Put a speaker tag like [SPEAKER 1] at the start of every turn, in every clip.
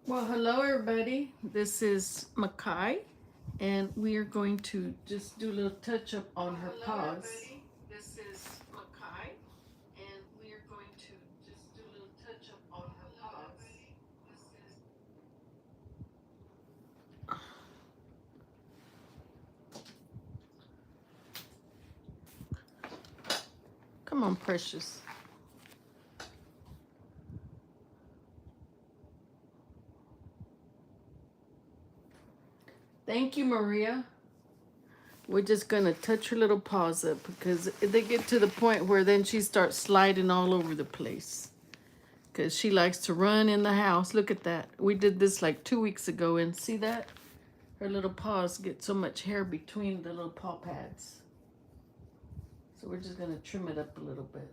[SPEAKER 1] Well, hello everybody. This is Makai, and we are going to just do a little touch up on her paws. Everybody. This is Makai, and we are going to just do a little touch up on her paws. Come on, precious. Thank you, Maria. We're just gonna touch her little paws up because they get to the point where then she starts sliding all over the place. Because she likes to run in the house. Look at that. We did this like 2 weeks ago, and see that? Her little paws get so much hair between the little paw pads. So we're just gonna trim it up a little bit.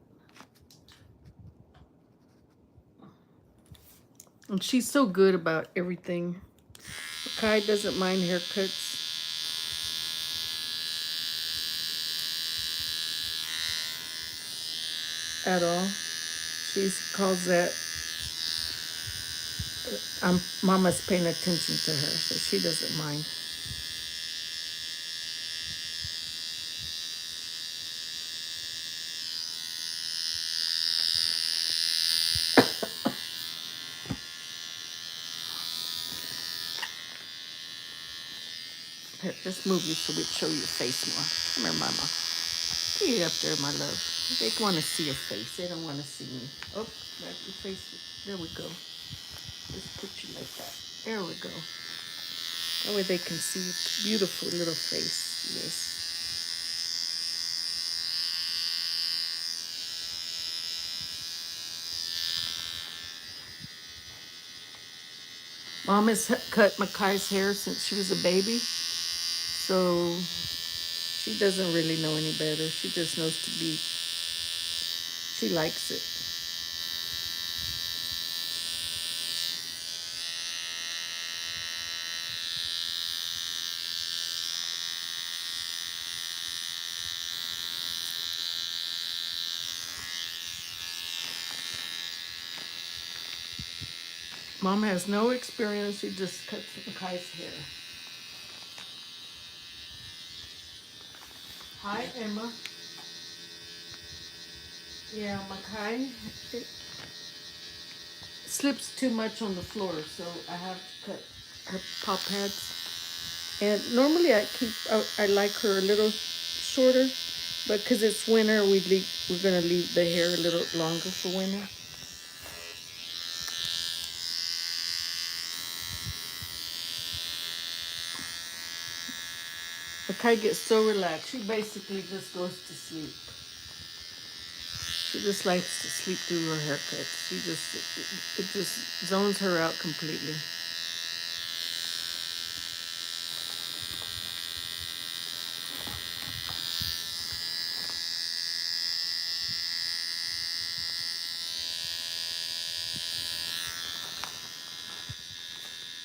[SPEAKER 1] And she's so good about everything. Kai doesn't mind haircuts at all. She calls that, Mama's paying attention to her, so she doesn't mind. Here, just move you so we show your face more. Come here, Mama. Get up there, my love. They want to see your face. They don't want to see me. Oh, back your face. There we go. Just put you like that. There we go. That way they can see your beautiful little face. Yes. Mom has cut Makai's hair since she was a baby, so she doesn't really know any better. She just knows to be, she likes it. Mom has no experience. She just cuts Makai's hair. Hi, Emma. Yeah, Makai, it slips too much on the floor, so I have to cut her paw pads. And normally I like her a little shorter, but because it's winter, we're gonna leave the hair a little longer for winter. Makai gets so relaxed. She basically just goes to sleep. She just likes to sleep through her haircuts. It just zones her out completely.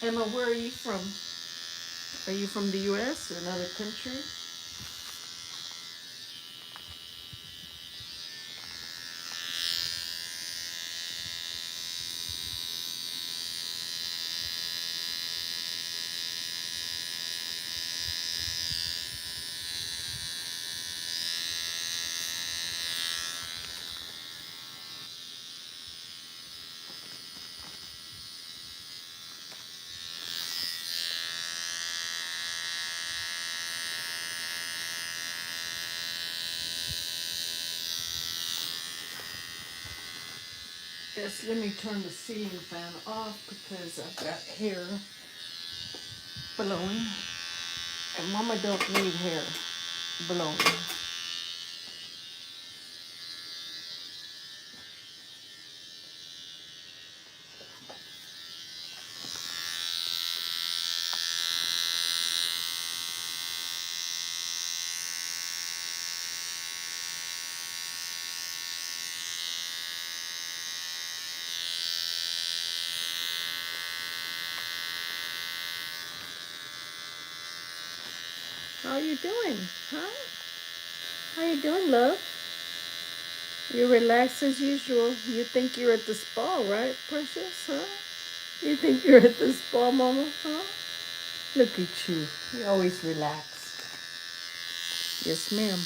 [SPEAKER 1] Emma, where are you from? Are you from the U.S. or another country? Yes, let me turn the ceiling fan off because I've got hair blowing. And Mama don't need hair blowing. How you doing? Huh? How you doing, love? You relax as usual. You think you're at the spa, right, precious? Huh? You think you're at the spa, Mama? Huh? Look at you. You always relax. Yes, ma'am.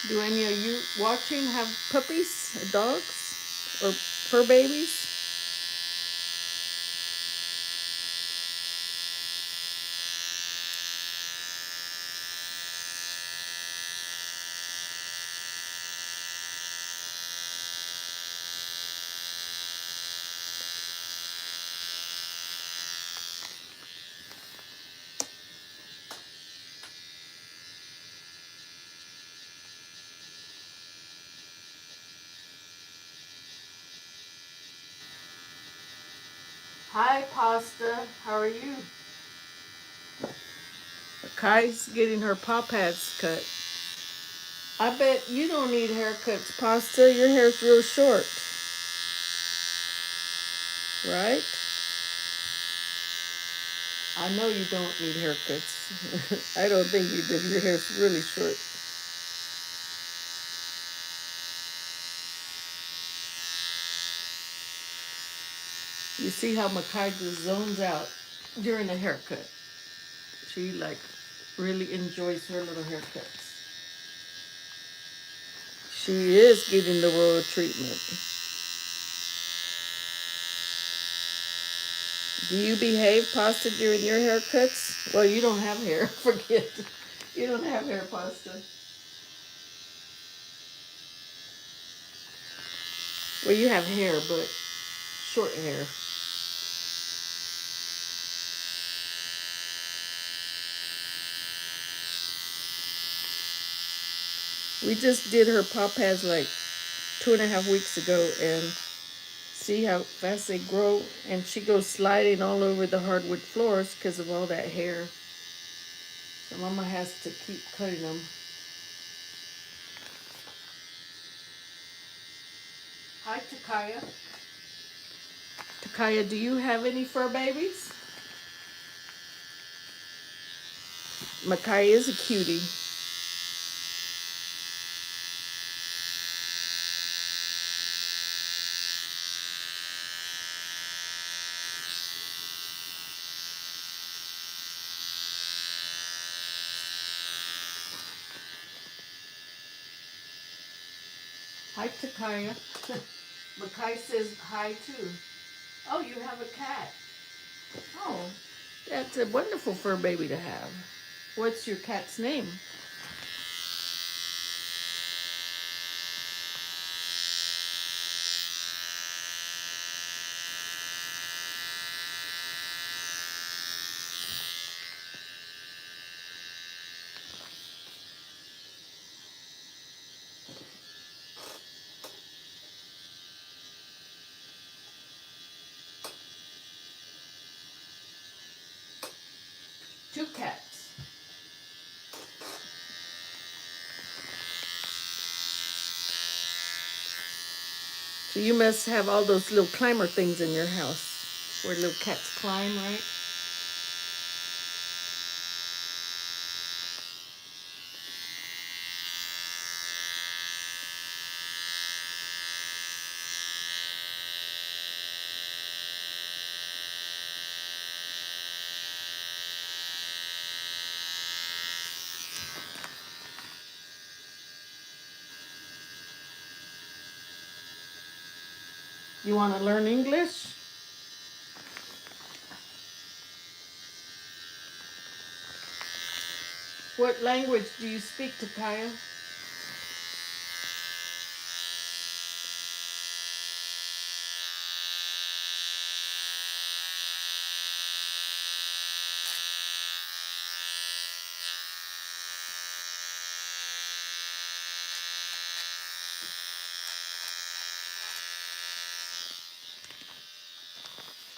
[SPEAKER 1] Do any of you watching have puppies, dogs, or fur babies? Hi, Pasta. How are you? Kai's getting her paw pads cut. I bet you don't need haircuts, Pasta. Your hair's real short, right? I know you don't need haircuts. I don't think you do. Your hair's really short. You see how Makai just zones out during a haircut. She like really enjoys her little haircuts. She is getting the royal treatment. Do you behave, Pasta, during your haircuts? Well, you don't have hair. Forget. You don't have hair, Pasta. Well, you have hair, but short hair. We just did her paw pads like 2.5 weeks ago, and see how fast they grow. And she goes sliding all over the hardwood floors because of all that hair. So Mama has to keep cutting them. Hi, Takaya. Takaya, do you have any fur babies? Makai is a cutie. Hi, Takaya. Makai says hi too. Oh, you have a cat. Oh, that's a wonderful fur baby to have. What's your cat's name? 2 cats. So you must have all those little climber things in your house where little cats climb, right? You want to learn English? What language do you speak, Takaya?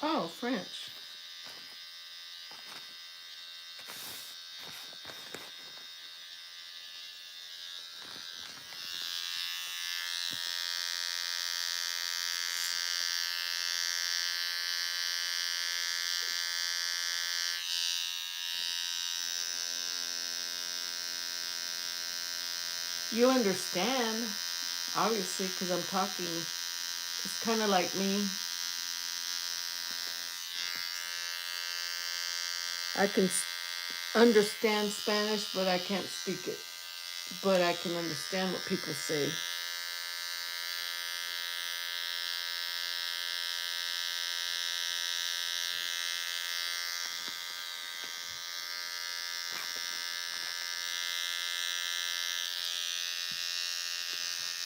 [SPEAKER 1] Oh, French. You understand, obviously, because I'm talking. It's kind of like me. I can understand Spanish, but I can't speak it. But I can understand what people say.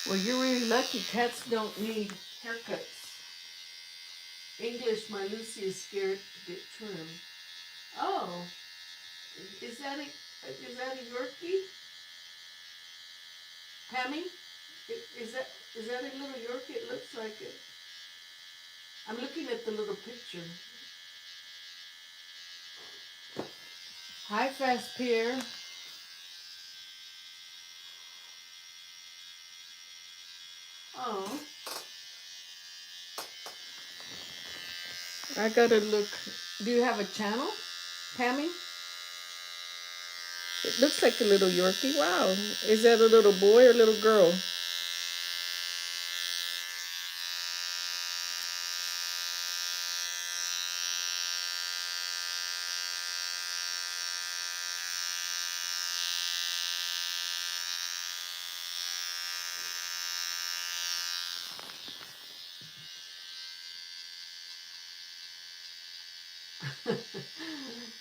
[SPEAKER 1] Well, you're really lucky. Cats don't need haircuts. English, my Lucy is scared to get trimmed. Oh, is that a Yorkie? Pammy? Is that a little Yorkie? It looks like it. I'm looking at the little picture. Hi, Fast Pierre. Oh, I gotta look. Do you have a channel, Pammy? It looks like a little Yorkie. Wow. Is that a little boy or a little girl?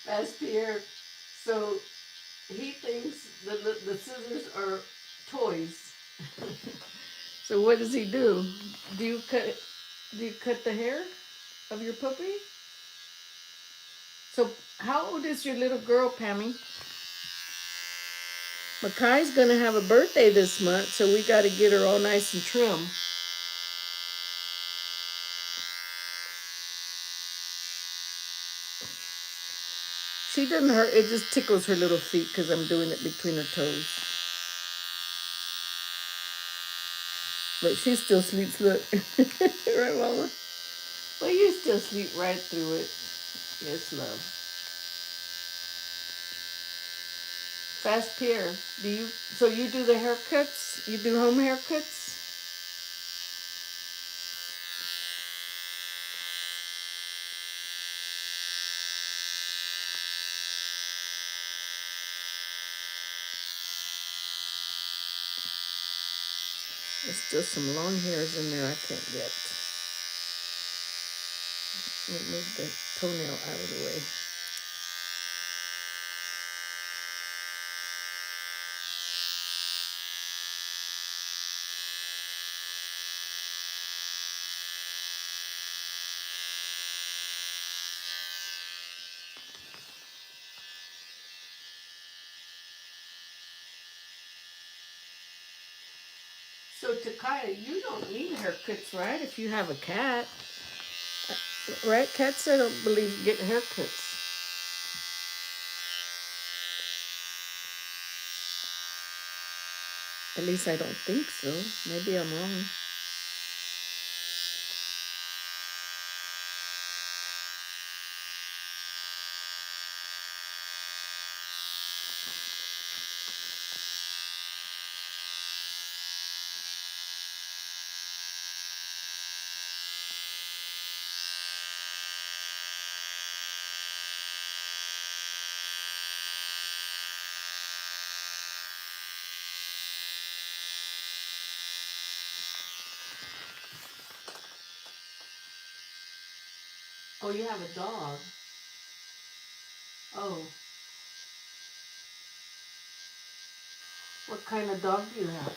[SPEAKER 1] Fast Pierre. So he thinks the scissors are toys. So what does he do? Do you cut? Do you cut the hair of your puppy? So how old is your little girl, Pammy? Makai's gonna have a birthday this month, so we got to get her all nice and trim. She doesn't hurt. It just tickles her little feet because I'm doing it between her toes. But she still sleeps. Look, right, Mama? Well, you still sleep right through it. Yes, love. Fast Pierre, do you? So you do the haircuts? You do home haircuts? There's still some long hairs in there I can't get. Let me move the toenail out of the way. So Takaya, you don't need haircuts, right? If you have a cat, right? Cats, I don't believe get haircuts. At least I don't think so. Maybe I'm wrong. Oh, you have a dog. Oh, what kind of dog do you have?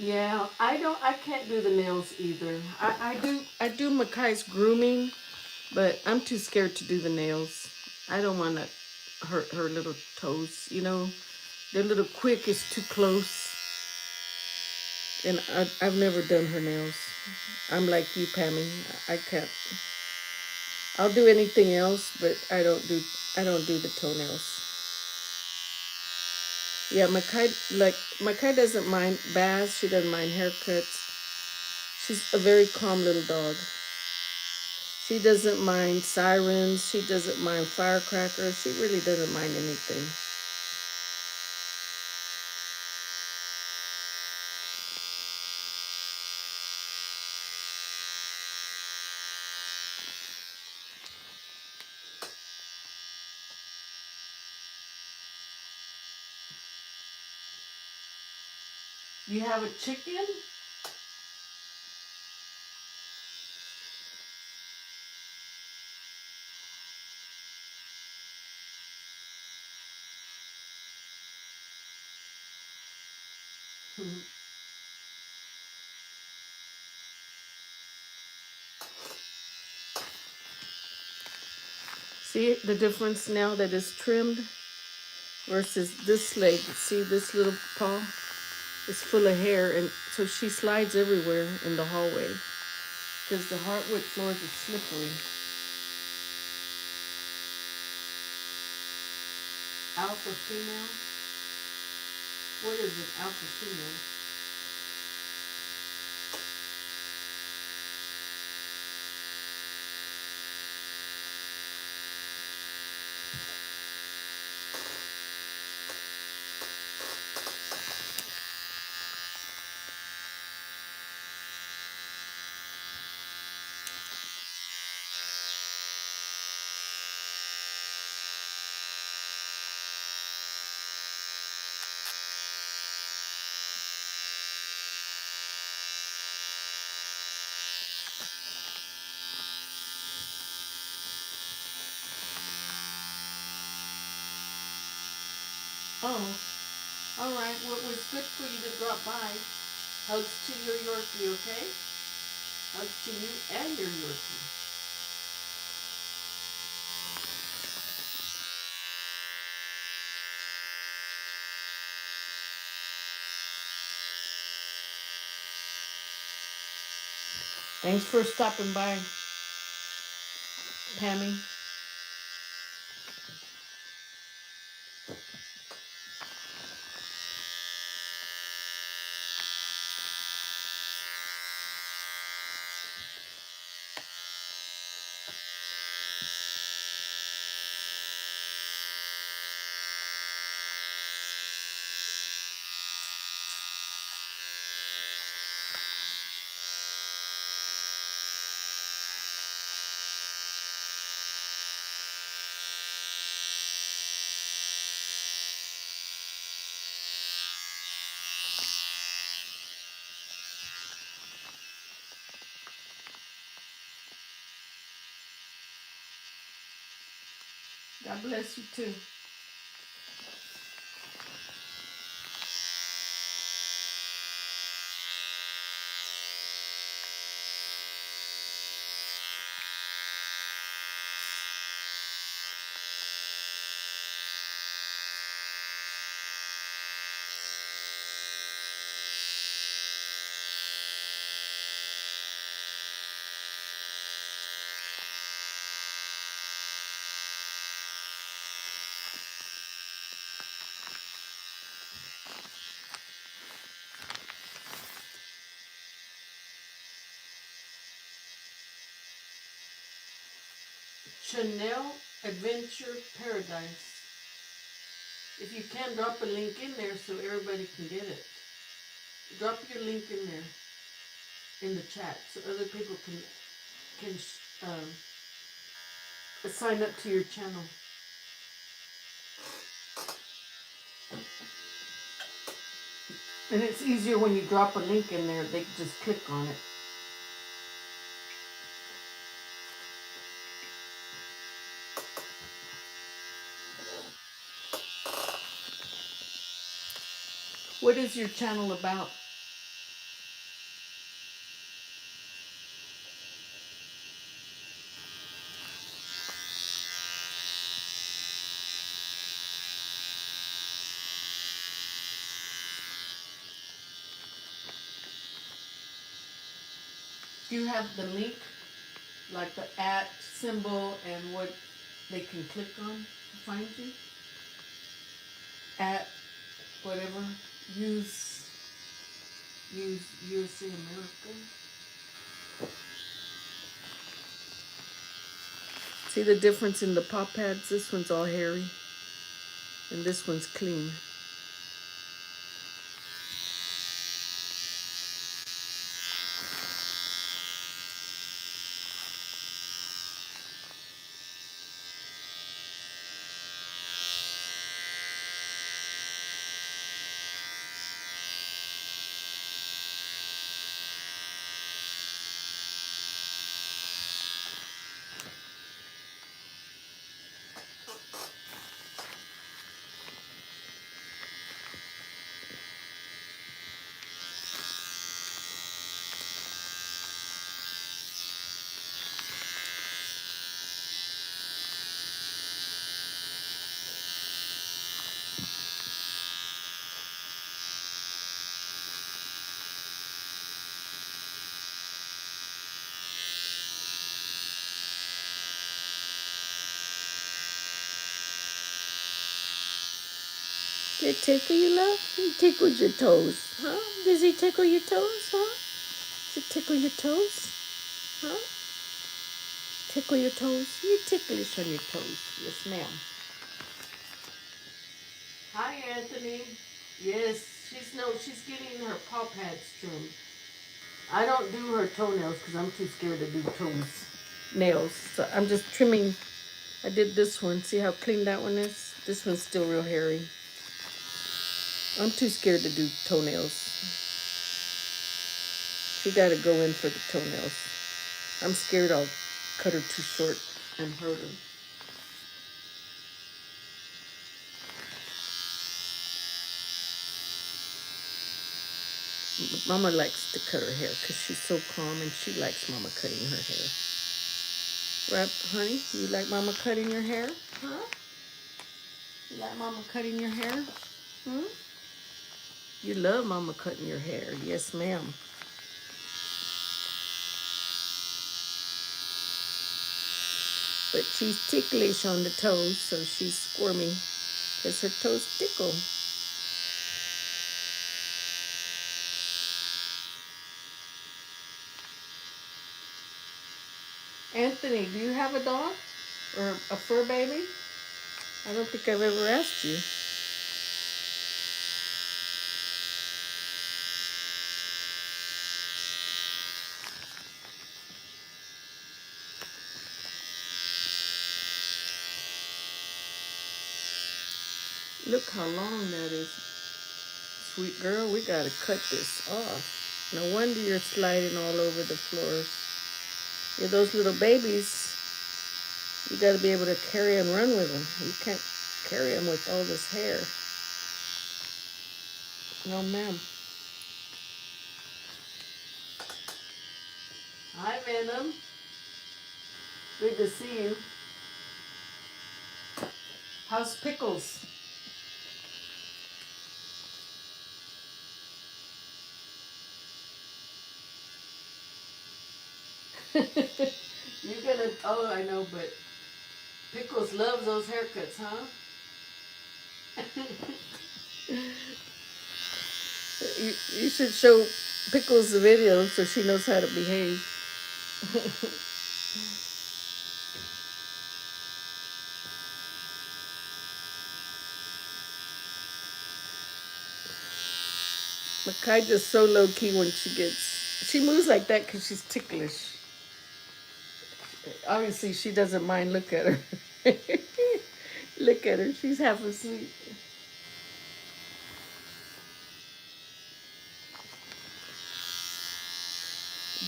[SPEAKER 1] Yeah, I can't do the nails either. I do Makai's grooming, but I'm too scared to do the nails. I don't want to hurt her little toes, you know. They're a little quick, it's too close. And I've never done her nails. I'm like you, Pammy. I can't. I'll do anything else, but I don't do the toenails. Yeah, Makai doesn't mind baths. She doesn't mind haircuts. She's a very calm little dog. She doesn't mind sirens. She doesn't mind firecrackers. She really doesn't mind anything. You have a chicken? See the difference now that it's trimmed versus this leg. See this little paw? It's full of hair, and so she slides everywhere in the hallway because the hardwood floors are slippery. Alpha female? What is it, alpha female? Oh, all right. Well, it was good for you to drop by. Hugs to your Yorkie, okay? Hugs to you and your Yorkie. Thanks for stopping by, Pammy. God bless you too. Chanel Adventure Paradise. If you can, drop a link in there so everybody can get it. Drop your link in there in the chat so other people can sign up to your channel. And it's easier when you drop a link in there, they can just click on it. What is your channel about? Do you have the link, like the @ symbol and what they can click on to find you? At whatever, use USA America. See the difference in the paw pads? This one's all hairy and this one's clean. Did it tickle you, love? He tickled your toes, huh? Does he tickle your toes, huh? Does it tickle your toes, huh? Tickle your toes? You ticklish on your toes. Yes, ma'am. Hi, Anthony. Yes, she's getting her paw pads trimmed. I don't do her toenails because I'm too scared to do nails. So I'm just trimming. I did this one. See how clean that one is? This one's still real hairy. I'm too scared to do toenails. She got to go in for the toenails. I'm scared I'll cut her too short and hurt her. Mama likes to cut her hair because she's so calm and she likes Mama cutting her hair. Right, honey? You like Mama cutting your hair? Huh? You like Mama cutting your hair? Hmm? You love Mama cutting your hair. Yes, ma'am. But she's ticklish on the toes, so she's squirming because her toes tickle. Anthony, do you have a dog or a fur baby? I don't think I've ever asked you. Look how long that is. Sweet girl, we gotta cut this off. No wonder you're sliding all over the floors. Yeah, those little babies, You got to be able to carry and run with him. You can't carry him with all this hair. No, ma'am. Hi, Venom. Good to see you. How's Pickles? You're gonna. Oh, I know, but Pickles loves those haircuts, huh? You should show Pickles the video so she knows how to behave. Makai just so low key when she gets. She moves like that because she's ticklish. Obviously, she doesn't mind. Look at her. Look at her. She's half asleep.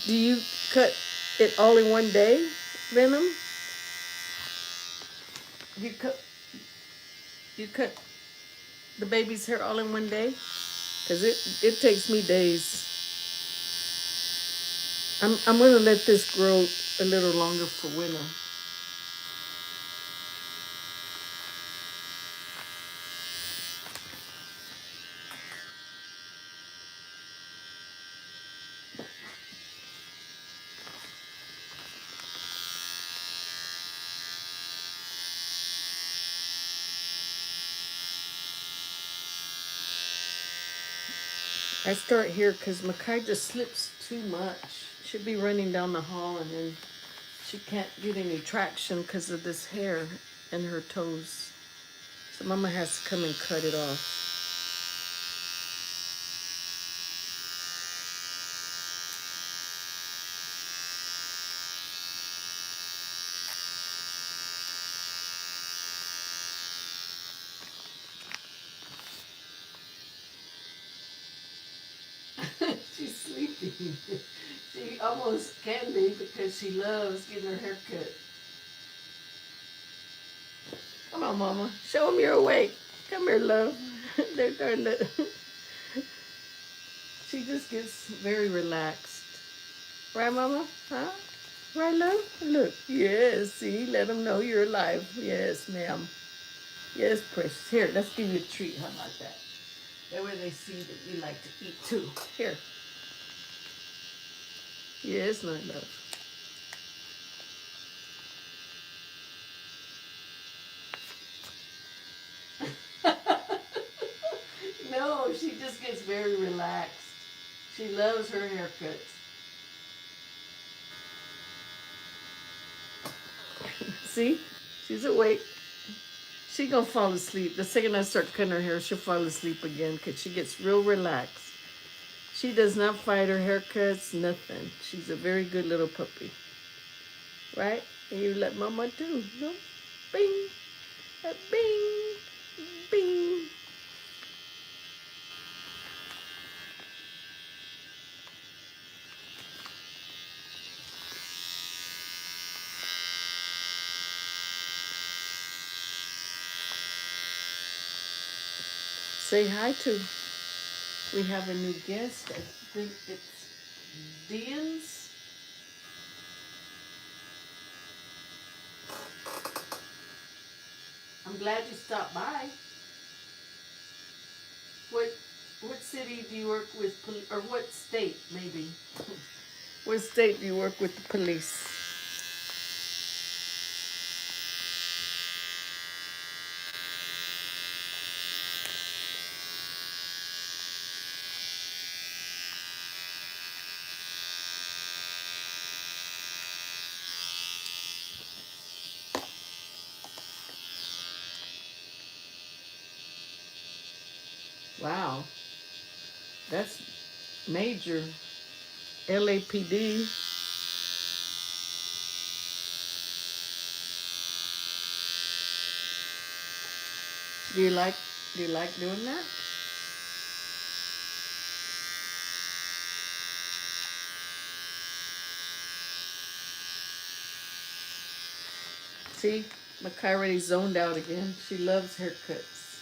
[SPEAKER 1] Do you cut it all in one day, Venom? You cut. You cut the baby's hair all in one day? Cause it takes me days. I'm gonna let this grow a little longer for winter. I start here because Makai just slips too much. She'll be running down the hall and then she can't get any traction because of this hair and her toes. So Mama has to come and cut it off. She's sleeping. She almost can be because she loves getting her hair cut. Come on, Mama. Show them you're awake. Come here, love. They're starting to. She just gets very relaxed. Right, Mama? Huh? Right, love? Look. Yes, see? Let them know you're alive. Yes, ma'am. Yes, precious. Here, let's give you a treat. How about that? That way they see that you like to eat too. Here. Yes, my love. No, she just gets very relaxed. She loves her haircuts. See? She's awake. She gonna fall asleep. The second I start cutting her hair, she'll fall asleep again because she gets real relaxed. She does not fight her haircuts, nothing. She's a very good little puppy. Right? And you let Mama too. No? Bing. Bing. Bing. Say hi to. We have a new guest. I think it's Dian's. I'm glad you stopped by. What what city do you work with, or what state maybe? What state do you work with the police? Wow, that's major. LAPD. Do you like doing that? See, Makai already zoned out again. She loves haircuts.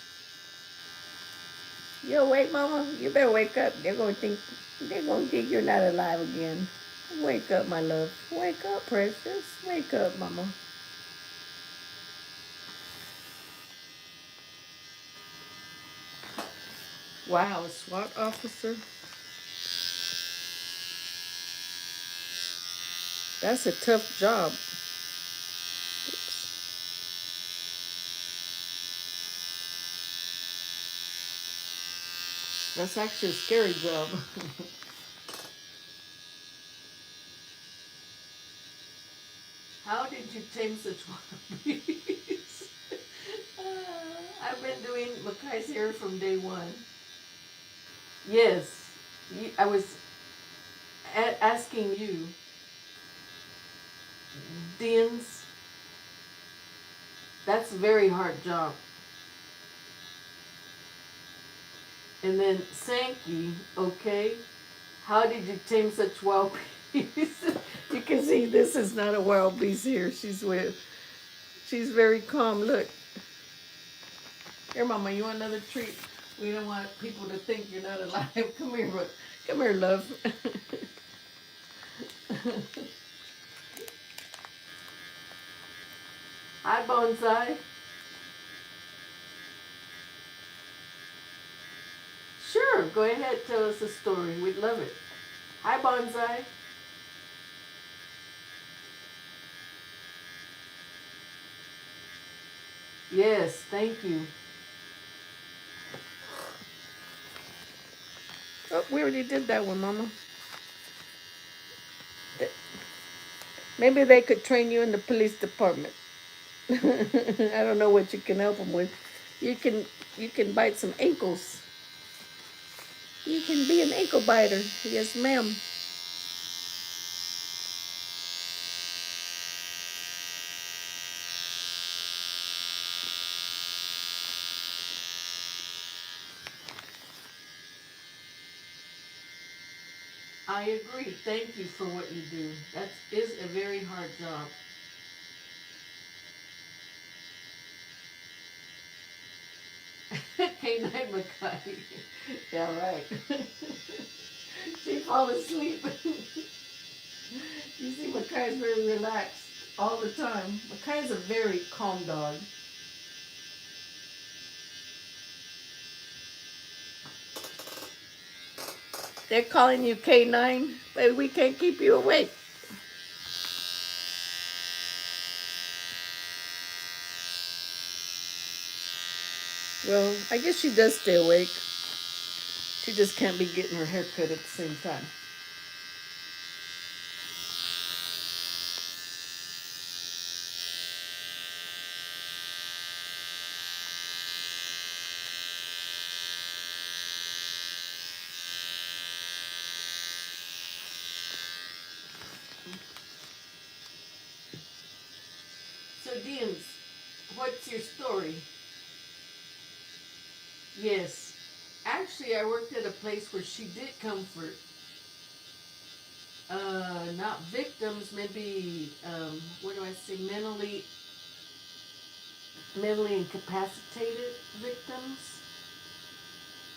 [SPEAKER 1] You awake, Mama? You better wake up. They're gonna think you're not alive again. Wake up, my love. Wake up, precious. Wake up, Mama. Wow, a SWAT officer? That's a tough job. That's actually a scary job. How did you tame such wild beasts? I've been doing Makai's hair from day one. Yes, I was asking you, Deans, that's a very hard job. And then Sankey, okay, how did you tame such wild beasts? You can see this is not a wild beast here. She's very calm. Look. Here, Mama, you want another treat? We don't want people to think you're not alive. Come here, come here, love. Hi, Bonsai. Sure, go ahead, tell us a story. We'd love it. Hi, Bonsai. Yes, thank you. Oh, we already did that one, Mama. Maybe they could train you in the police department. I don't know what you can help them with. You can you can bite some ankles. You can be an ankle biter. Yes, ma'am. I agree. Thank you for what you do. That is a very hard job. K9 Makai. Yeah, right. She fall asleep. You see, Makai is very relaxed all the time. Makai is a very calm dog. They're calling you K9, but we can't keep you awake. Well, I guess she does stay awake. She just can't be getting her hair cut at the same time. So, Deans, what's your story? Yes. Actually, I worked at a place where she did comfort, not victims, maybe, what do I say, mentally incapacitated victims.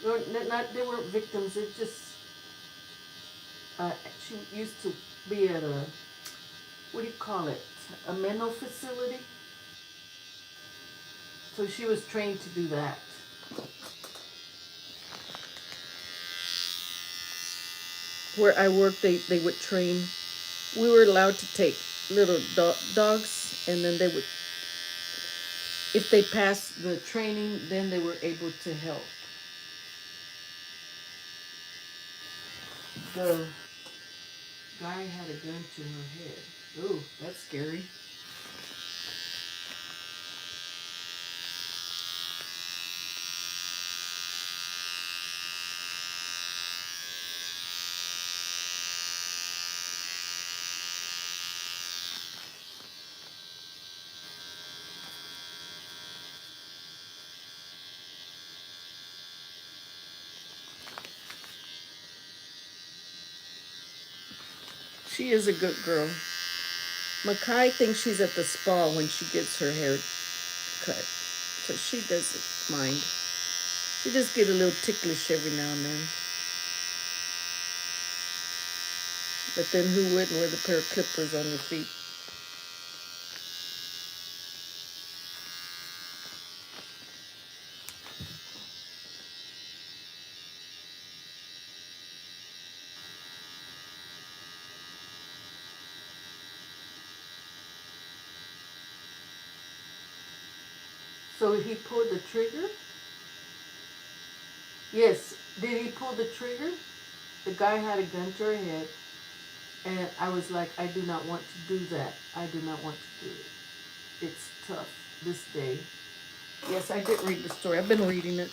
[SPEAKER 1] Or not, they weren't victims, it just, she used to be at a, what do you call it, a mental facility. So she was trained to do that. Where I worked, they would train. We were allowed to take little dogs, and then they would, if they passed the training, then they were able to help. The guy had a gun to her head. Ooh, that's scary. She is a good girl. Makai thinks she's at the spa when she gets her hair cut, so she doesn't mind. She just get a little ticklish every now and then. But then who wouldn't with a pair of clippers on your feet? So he pulled the trigger? Yes. Did he pull the trigger? The guy had a gun to her head, and I was like, I do not want to do that. I do not want to do it. It's tough this day. Yes, I did read the story. I've been reading it.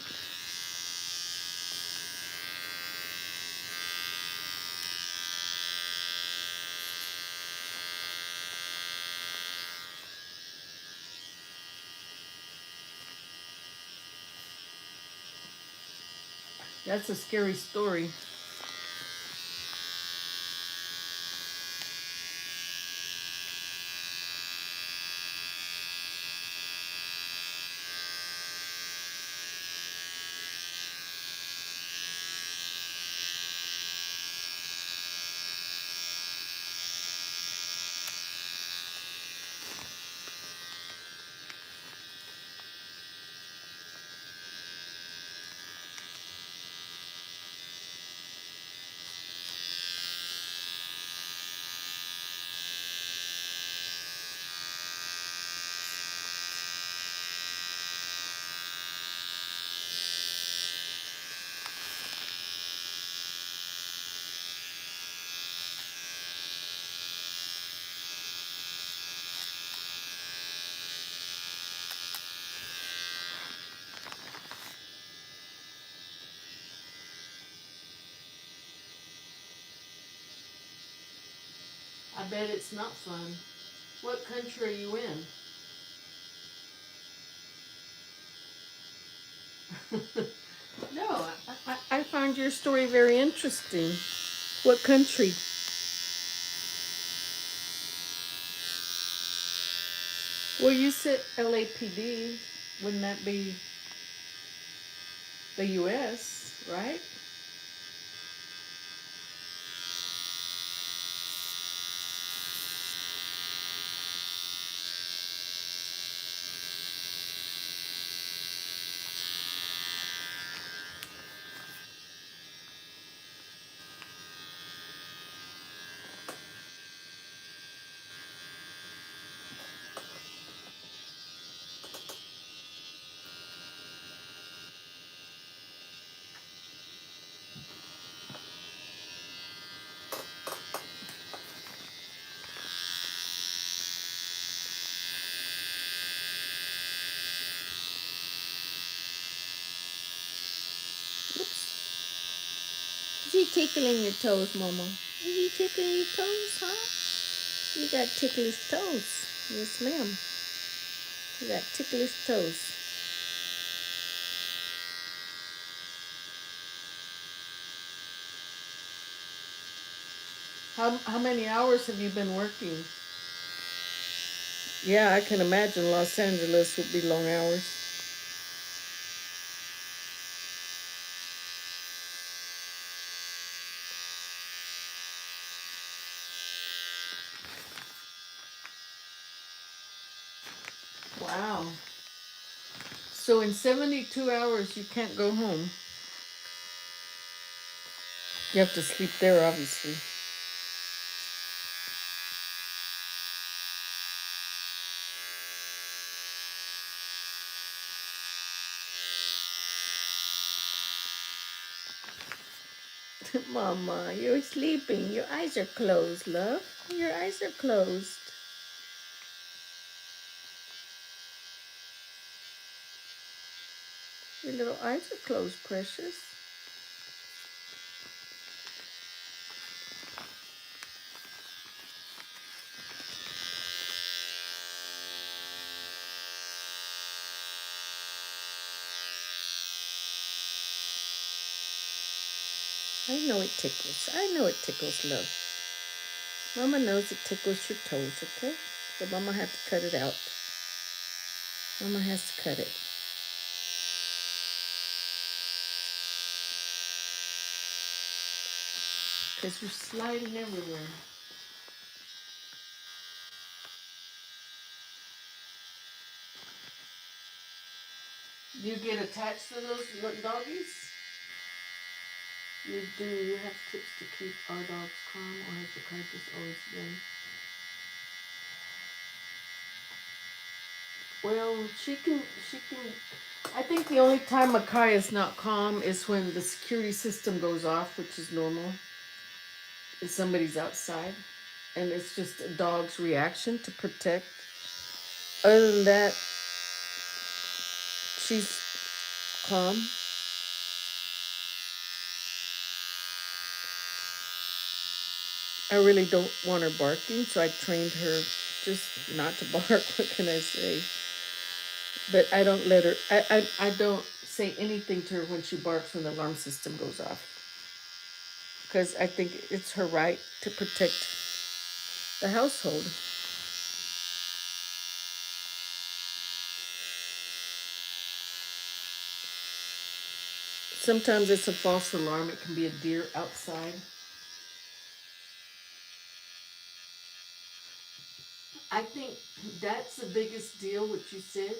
[SPEAKER 1] That's a scary story. I bet it's not fun. What country are you in? No, I find your story very interesting. What country? Well, you said LAPD. Wouldn't that be the U.S., right? Oops. Is he tickling your toes, Mama? Is he tickling your toes, huh? You got ticklish toes. Yes, ma'am. You got ticklish toes. How many hours have you been working? Yeah, I can imagine Los Angeles would be long hours. Wow. So in 72 hours, you can't go home. You have to sleep there, obviously. Mama, you're sleeping. Your eyes are closed, love. Your eyes are closed. Your little eyes are closed, precious. I know it tickles. I know it tickles, love. Mama knows it tickles your toes, okay? So Mama has to cut it out. Mama has to cut it. Because you're sliding everywhere. Do you get attached to those doggies? You do. You have tips to keep our dogs calm, or has the car just always been? Well, she can. I think the only time Makai is not calm is when the security system goes off, which is normal. If somebody's outside, and it's just a dog's reaction to protect. Other than that, she's calm. I really don't want her barking, so I trained her just not to bark. What can I say? But I don't let her. I don't say anything to her when she barks when the alarm system goes off, because I think it's her right to protect the household. Sometimes it's a false alarm. It can be a deer outside. I think that's the biggest deal, what you said.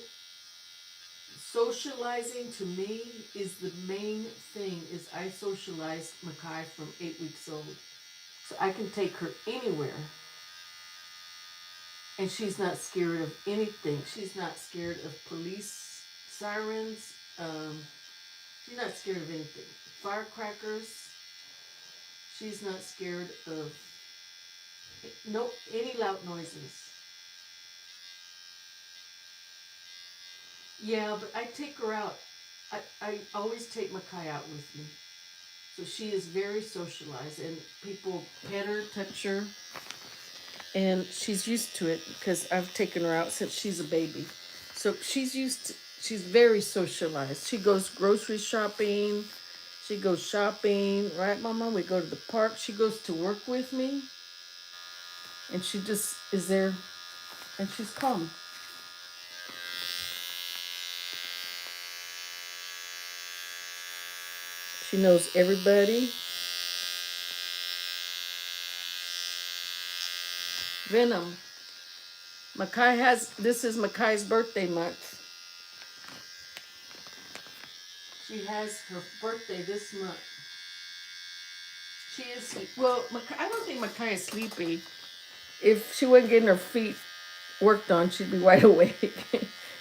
[SPEAKER 1] Socializing to me is the main thing. Is I socialized Makai from 8 weeks old, so I can take her anywhere, and she's not scared of anything. She's not scared of police sirens. She's not scared of anything. Firecrackers. She's not scared of no any loud noises. Yeah, but I take her out. I always take Makai out with me. So she is very socialized, and people pet her, touch her, and she's used to it because I've taken her out since she's a baby. So she's very socialized. She goes grocery shopping, she goes shopping, right, Mama? We go to the park. She goes to work with me, and she just is there, and she's calm. She knows everybody. Venom. This is Makai's birthday month. She has her birthday this month. She is, well, I don't think Makai is sleepy. If she wasn't getting her feet worked on, she'd be wide awake.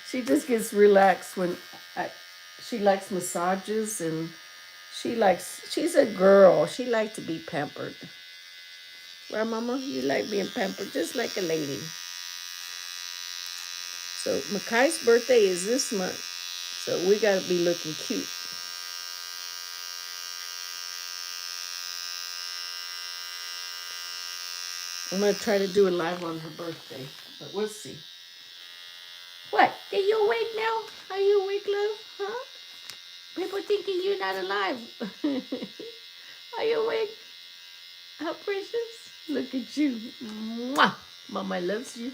[SPEAKER 1] She just gets relaxed when she likes massages, and she's a girl. She likes to be pampered. Well, Mama, you like being pampered just like a lady. So Makai's birthday is this month. So we got to be looking cute. I'm going to try to do a live on her birthday, but we'll see. What? Are you awake now? Are you awake, love? Huh? People thinking you're not alive. Are you awake? How precious. Look at you. Mwah. Mama loves you.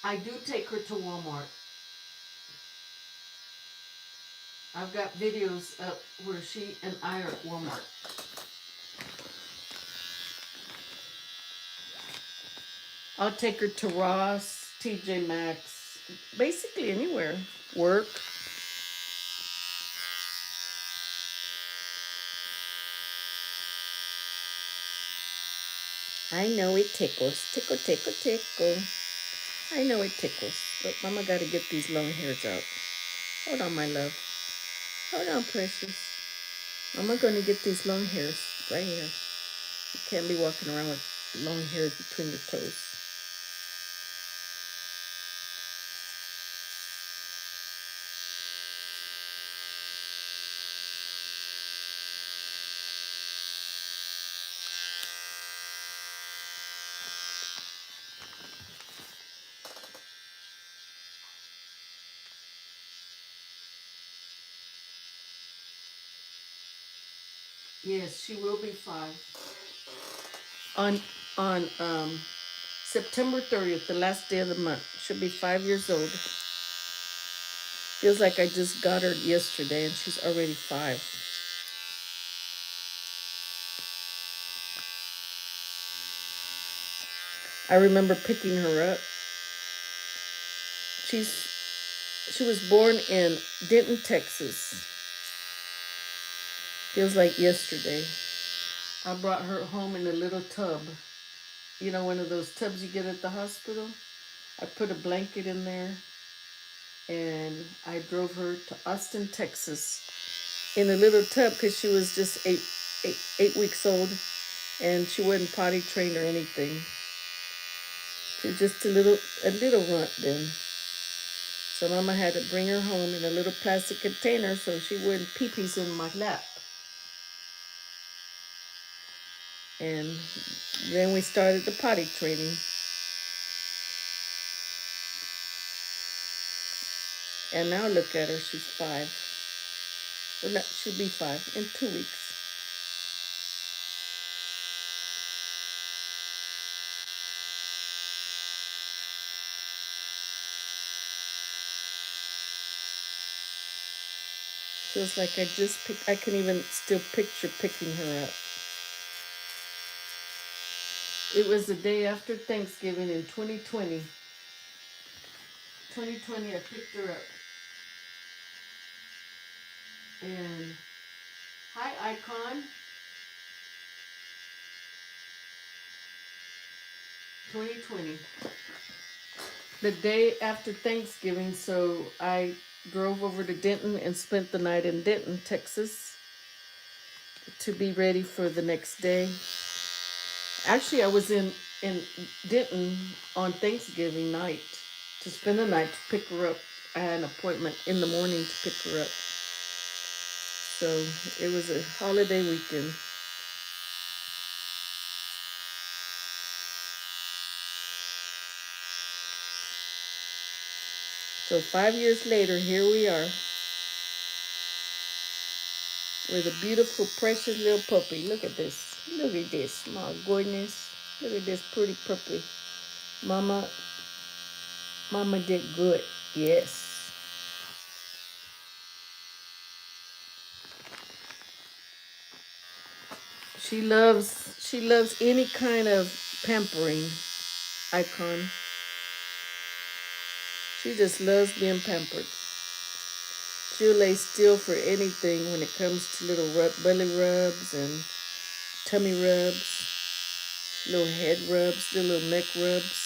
[SPEAKER 1] I do take her to Walmart. I've got videos up where she and I are at Walmart. I'll take her to Ross, TJ Maxx, basically anywhere. Work. I know it tickles. Tickle, tickle, tickle. I know it tickles. But Mama got to get these long hairs out. Hold on, my love. Hold on, precious. Mama going to get these long hairs right here. You can't be walking around with long hairs between your toes. Yes, she will be 5. On September 30th, the last day of the month. She'll be 5 years old. Feels like I just got her yesterday and she's already 5. I remember picking her up. She was born in Denton, Texas. Feels like yesterday. I brought her home in a little tub. You know, one of those tubs you get at the hospital? I put a blanket in there and I drove her to Austin, Texas in a little tub because she was just 8 weeks old and she wasn't potty trained or anything. She was just a little runt then. So Mama had to bring her home in a little plastic container so she wouldn't pee-pees in my lap. And then we started the potty training. And now look at her, she's 5. Well, no, she'll be 5 in 2 weeks. Feels like I can even still picture picking her up. It was the day after Thanksgiving in 2020. 2020, I picked her up. And hi, Icon. 2020. The day after Thanksgiving, so I drove over to Denton and spent the night in Denton, Texas to be ready for the next day. Actually, I was in Denton on Thanksgiving night to spend the night to pick her up. I had an appointment in the morning to pick her up. So it was a holiday weekend. So 5 years later, here we are with a beautiful, precious little puppy. Look at this. Look at this. My goodness. Look at this pretty puppy. Mama did good. Yes. She loves any kind of pampering, Icon. She just loves being pampered. She'll lay still for anything when it comes to little belly rubs and tummy rubs, little head rubs, little neck rubs.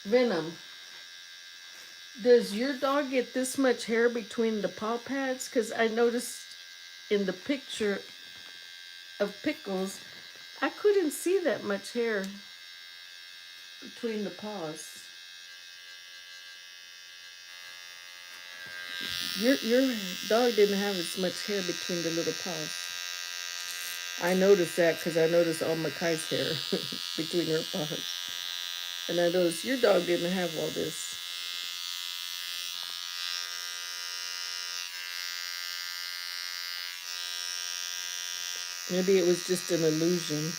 [SPEAKER 1] Venom, does your dog get this much hair between the paw pads? Because I noticed in the picture of Pickles, I couldn't see that much hair between the paws. Your dog didn't have as much hair between the little paws. I noticed that because I noticed all Makai's hair between her paws. And I noticed your dog didn't have all this. Maybe it was just an illusion.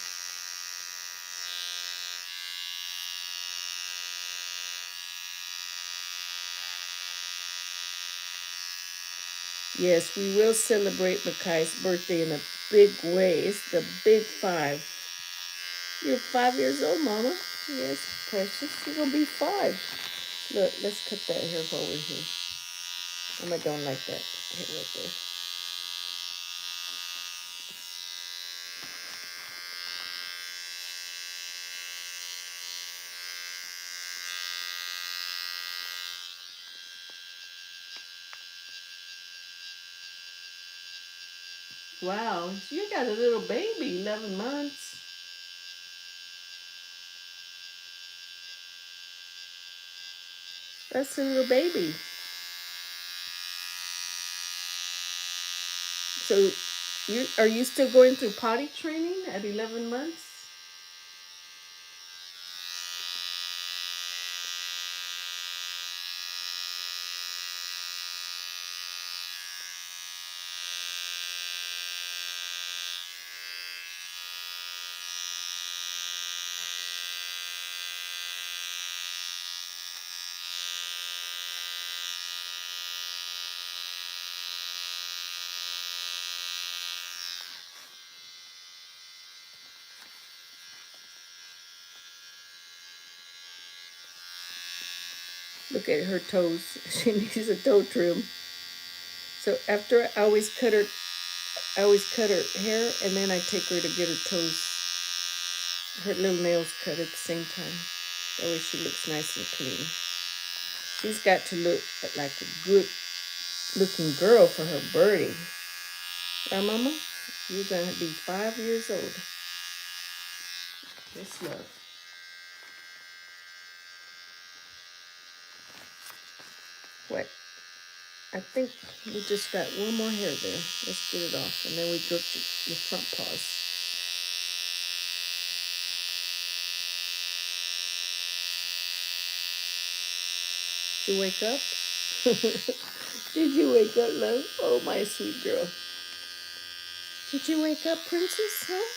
[SPEAKER 1] Yes, we will celebrate Makai's birthday in a big way. It's the big 5. You're 5 years old, Mama. Yes, precious. You're going to be 5. Look, let's cut that hair while we're here. Mama don't like that hair right there. Wow, you got a little baby, 11 months. That's a little baby. So, are you still going through potty training at 11 months? Look at her toes. She needs a toe trim. So after I always cut her hair, and then I take her to get her toes, her little nails cut at the same time. That way she looks nice and clean. She's got to look like a good looking girl for her birdie. Right, Mama? You're gonna be 5 years old. Yes, love. What? I think we just got one more hair there. Let's get it off, and then we go to the front paws. Did you wake up? Did you wake up, love? Oh, my sweet girl. Did you wake up, princess? Huh?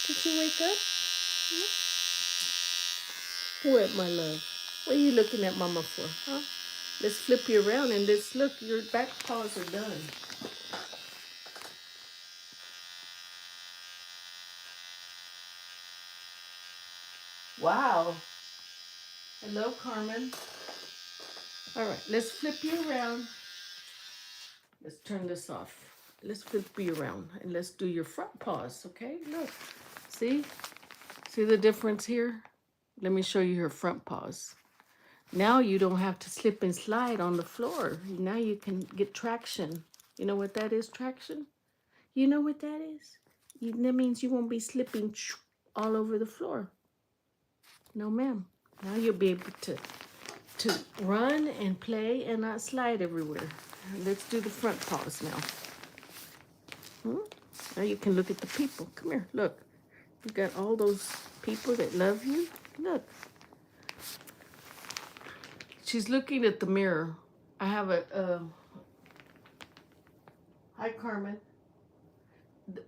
[SPEAKER 1] Did you wake up? Huh? What, my love? What are you looking at Mama for, huh? Let's flip you around and let's look. Your back paws are done. Wow. Hello, Carmen. All right, let's flip you around. Let's turn this off. Let's flip you around and let's do your front paws, okay? Look. See? See the difference here? Let me show you her front paws. Now you don't have to slip and slide on the floor. Now you can get traction. You know what that is, traction? You know what that is? That means you won't be slipping all over the floor. No, ma'am. Now you'll be able to run and play and not slide everywhere. Let's do the front paws now. Now you can look at the people. Come here, look. You got all those people that love you. Look. She's looking at the mirror. I have hi, Carmen.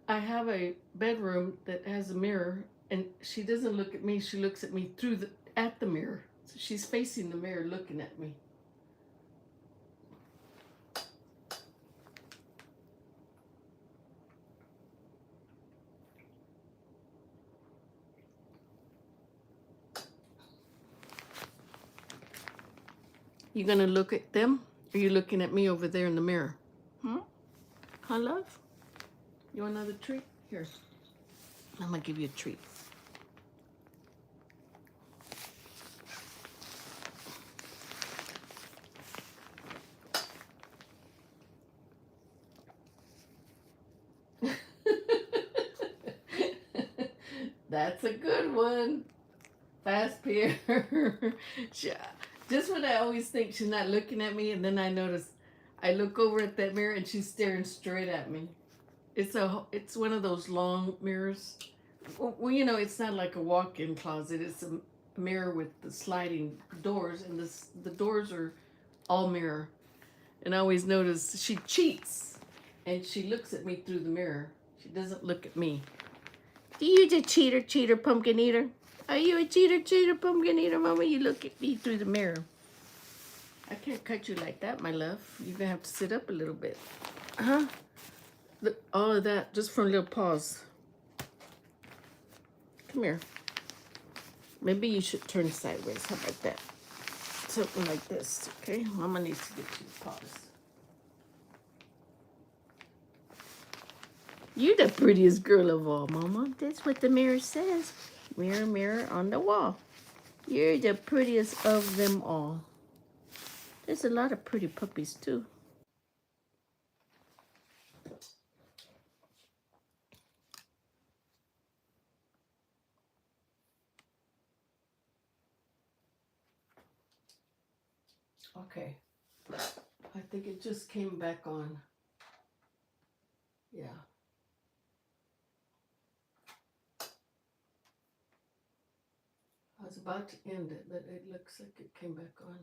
[SPEAKER 1] I have a bedroom that has a mirror, and she doesn't look at me. She looks at me at the mirror. So she's facing the mirror, looking at me. You gonna look at them, or are you looking at me over there in the mirror? Huh, love? You want another treat? Here, I'm gonna give you a treat. That's a good one. Fast Pierre. Just when I always think she's not looking at me, and then I look over at that mirror and she's staring straight at me. It's one of those long mirrors. Well, you know, it's not like a walk-in closet. It's a mirror with the sliding doors, and the doors are all mirror. And I always notice she cheats, and she looks at me through the mirror. She doesn't look at me. Are you the cheater, pumpkin eater? Are you a cheater, pumpkin eater, Mama? You look at me through the mirror. I can't cut you like that, my love. You're gonna have to sit up a little bit. Huh? Look, all of that just from little paws. Come here. Maybe you should turn sideways. How about that? Something like this, okay? Mama needs to get you the paws. You're the prettiest girl of all, Mama. That's what the mirror says. Mirror, mirror on the wall. You're the prettiest of them all. There's a lot of pretty puppies, too. Okay. I think it just came back on. Yeah. I was about to end it, but it looks like it came back on.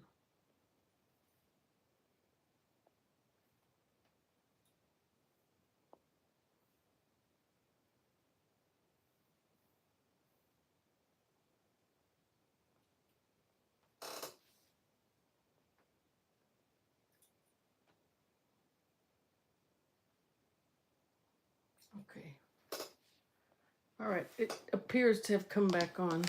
[SPEAKER 1] Okay. All right, it appears to have come back on.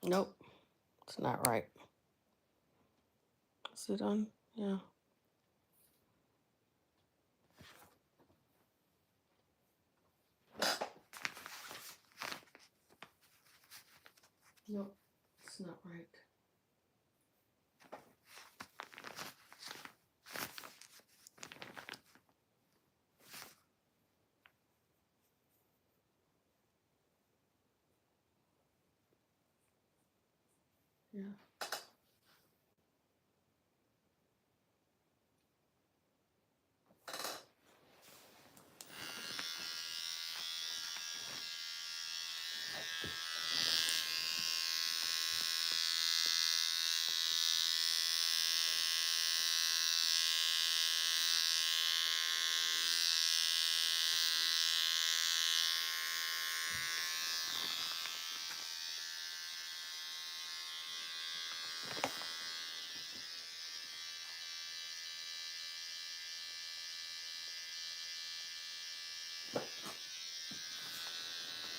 [SPEAKER 1] Nope, it's not right. Is it on? Yeah. Nope, it's not right. Yeah.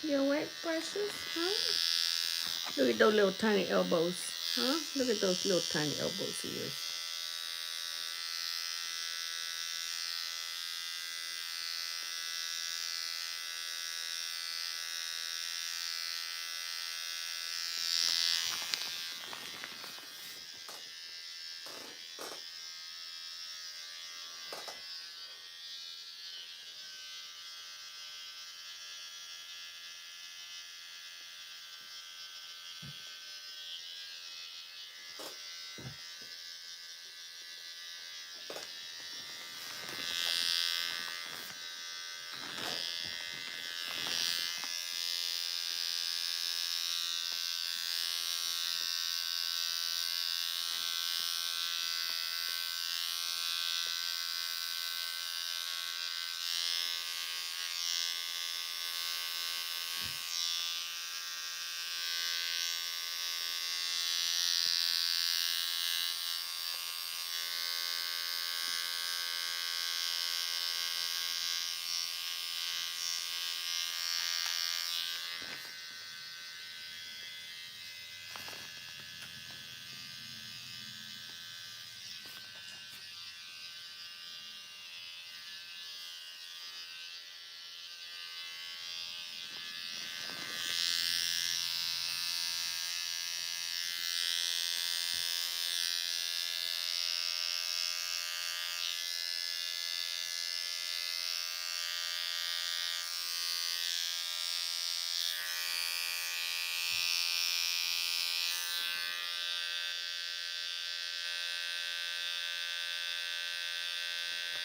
[SPEAKER 1] Your wet brushes, huh? Look at those little tiny elbows, huh? Look at those little tiny elbows of yours.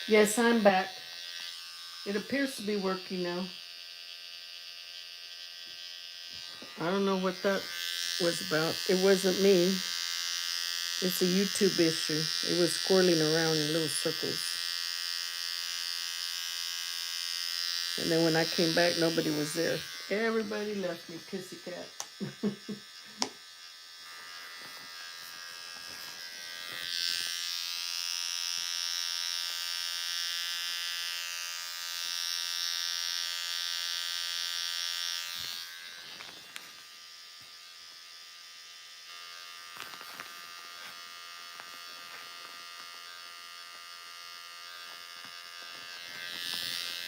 [SPEAKER 1] Yes, I'm back. It appears to be working now. I don't know what that was about. It wasn't me. It's a YouTube issue. It was squirreling around in little circles. And then when I came back, nobody was there. Everybody left me, kissy cat.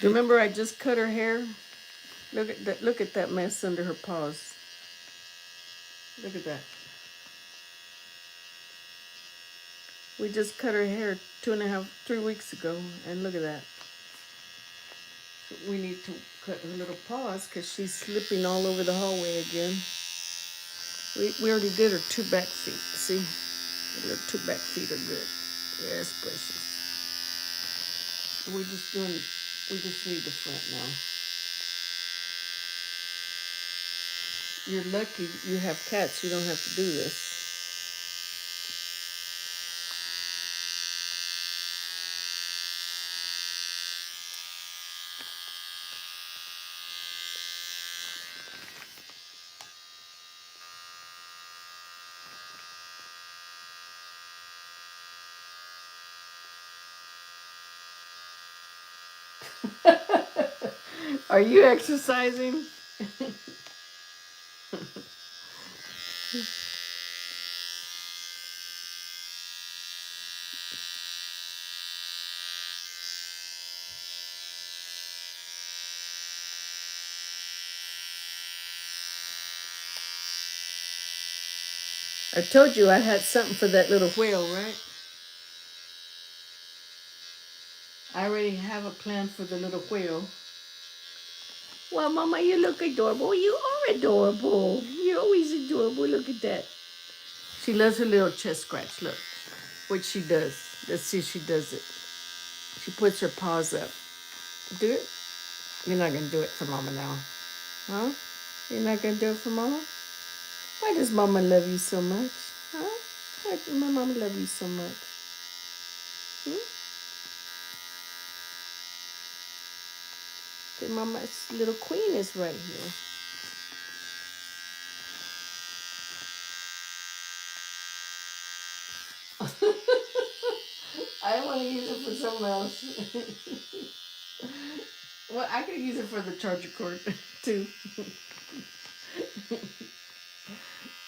[SPEAKER 1] Remember I just cut her hair? Look at that mess under her paws. Look at that. We just cut her hair 3 weeks ago, and look at that. We need to cut her little paws because she's slipping all over the hallway again. We already did her 2 back feet. See? Her 2 back feet are good. Yes, precious. We just need the front now. You're lucky you have cats. You don't have to do this. Are you exercising? I told you I had something for that little whale, right? I already have a plan for the little whale. Well, Mama, you look adorable. You are adorable. You're always adorable. Look at that. She loves her little chest scratch. Look, what she does. Let's see if she does it. She puts her paws up. Do it? You're not going to do it for Mama now. Huh? You're not going to do it for Mama? Why does Mama love you so much? Huh? Why does my Mama love you so much? Hmm? The Mama's little queen is right here. I want to use it for something else. Well, I could use it for the charger cord too.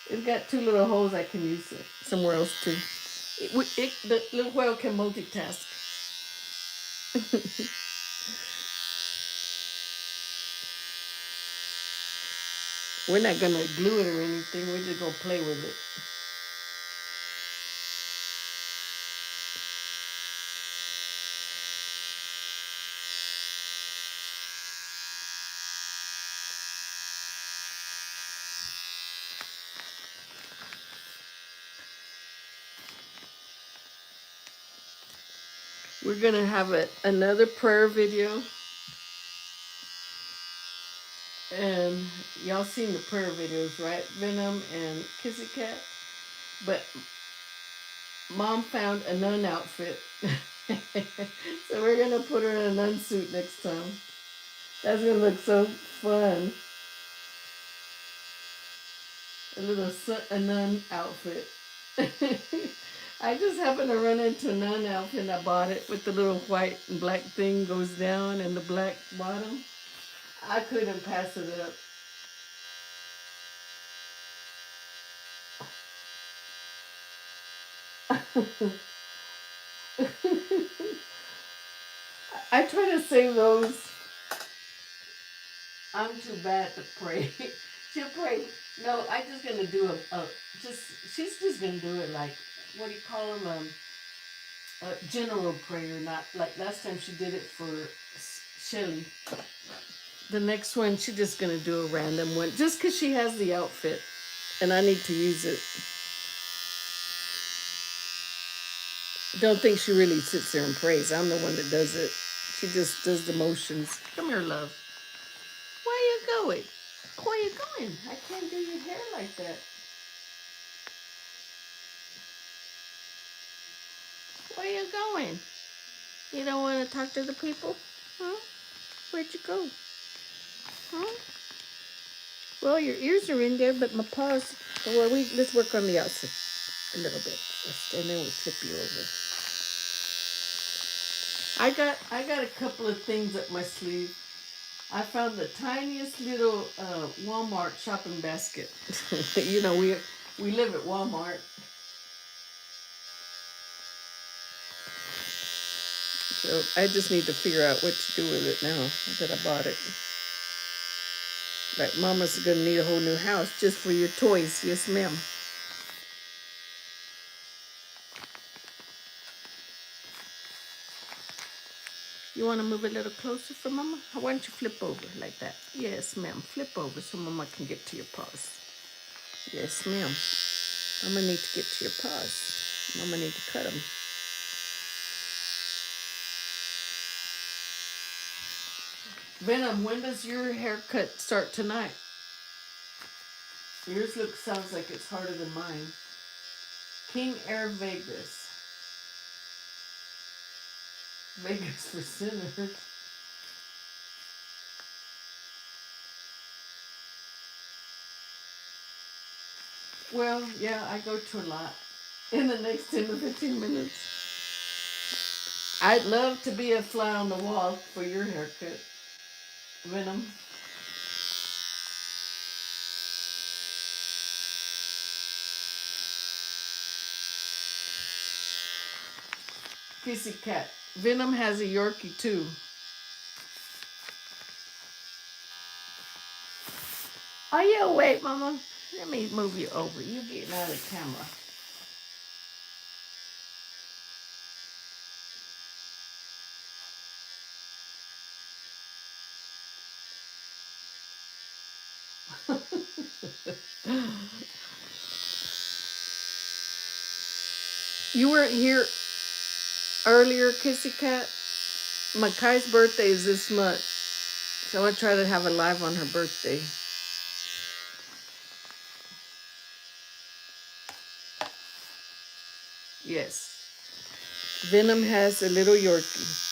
[SPEAKER 1] It's got 2 little holes I can use it somewhere else too. The little whale can multitask. We're not gonna glue it or anything. We're just gonna play with it. We're gonna have another prayer video, and y'all seen the prayer videos, right? Venom and Kissy Cat. But Mom found a nun outfit, so we're gonna put her in a nun suit next time. That's gonna look so fun. A nun outfit. I just happened to run into a nun outfit and I bought it with the little white and black thing goes down and the black bottom. I couldn't pass it up. I try to save those. I'm too bad to pray. She'll pray. No, I'm just gonna do she's just gonna do it like, what do you call them? A general prayer, not like last time she did it for Shelly. The next one, she's just gonna do a random one, just because she has the outfit, and I need to use it. Don't think she really sits there and prays. I'm the one that does it. She just does the motions. Come here, love. Where are you going? Where are you going? I can't do your hair like that. Where are you going? You don't want to talk to the people? Huh? Where'd you go? Huh? Well, your ears are in there, but my paws. Well, let's work on the outside a little bit, and then we'll flip you over. I got a couple of things up my sleeve. I found the tiniest little Walmart shopping basket. You know, we live at Walmart. So I just need to figure out what to do with it now that I bought it. Like, Mama's gonna need a whole new house just for your toys. Yes, ma'am. You want to move a little closer for Mama? Why don't you flip over like that? Yes, ma'am. Flip over so Mama can get to your paws. Yes, ma'am. Mama need to get to your paws. Mama need to cut them. Venom, when does your haircut start tonight? Yours sounds like it's harder than mine. King Air Vegas. Vegas for sinners. Well, yeah, I go to a lot in the next 10 to 15 minutes. I'd love to be a fly on the wall for your haircut, Venom. Kissy cat. Venom has a Yorkie too. Are you awake, Mama? Let me move you over. You're getting out of the camera. You weren't here earlier, Kissy Cat. Makai's birthday is this month, so I try to have a live on her birthday. Yes. Venom has a little Yorkie.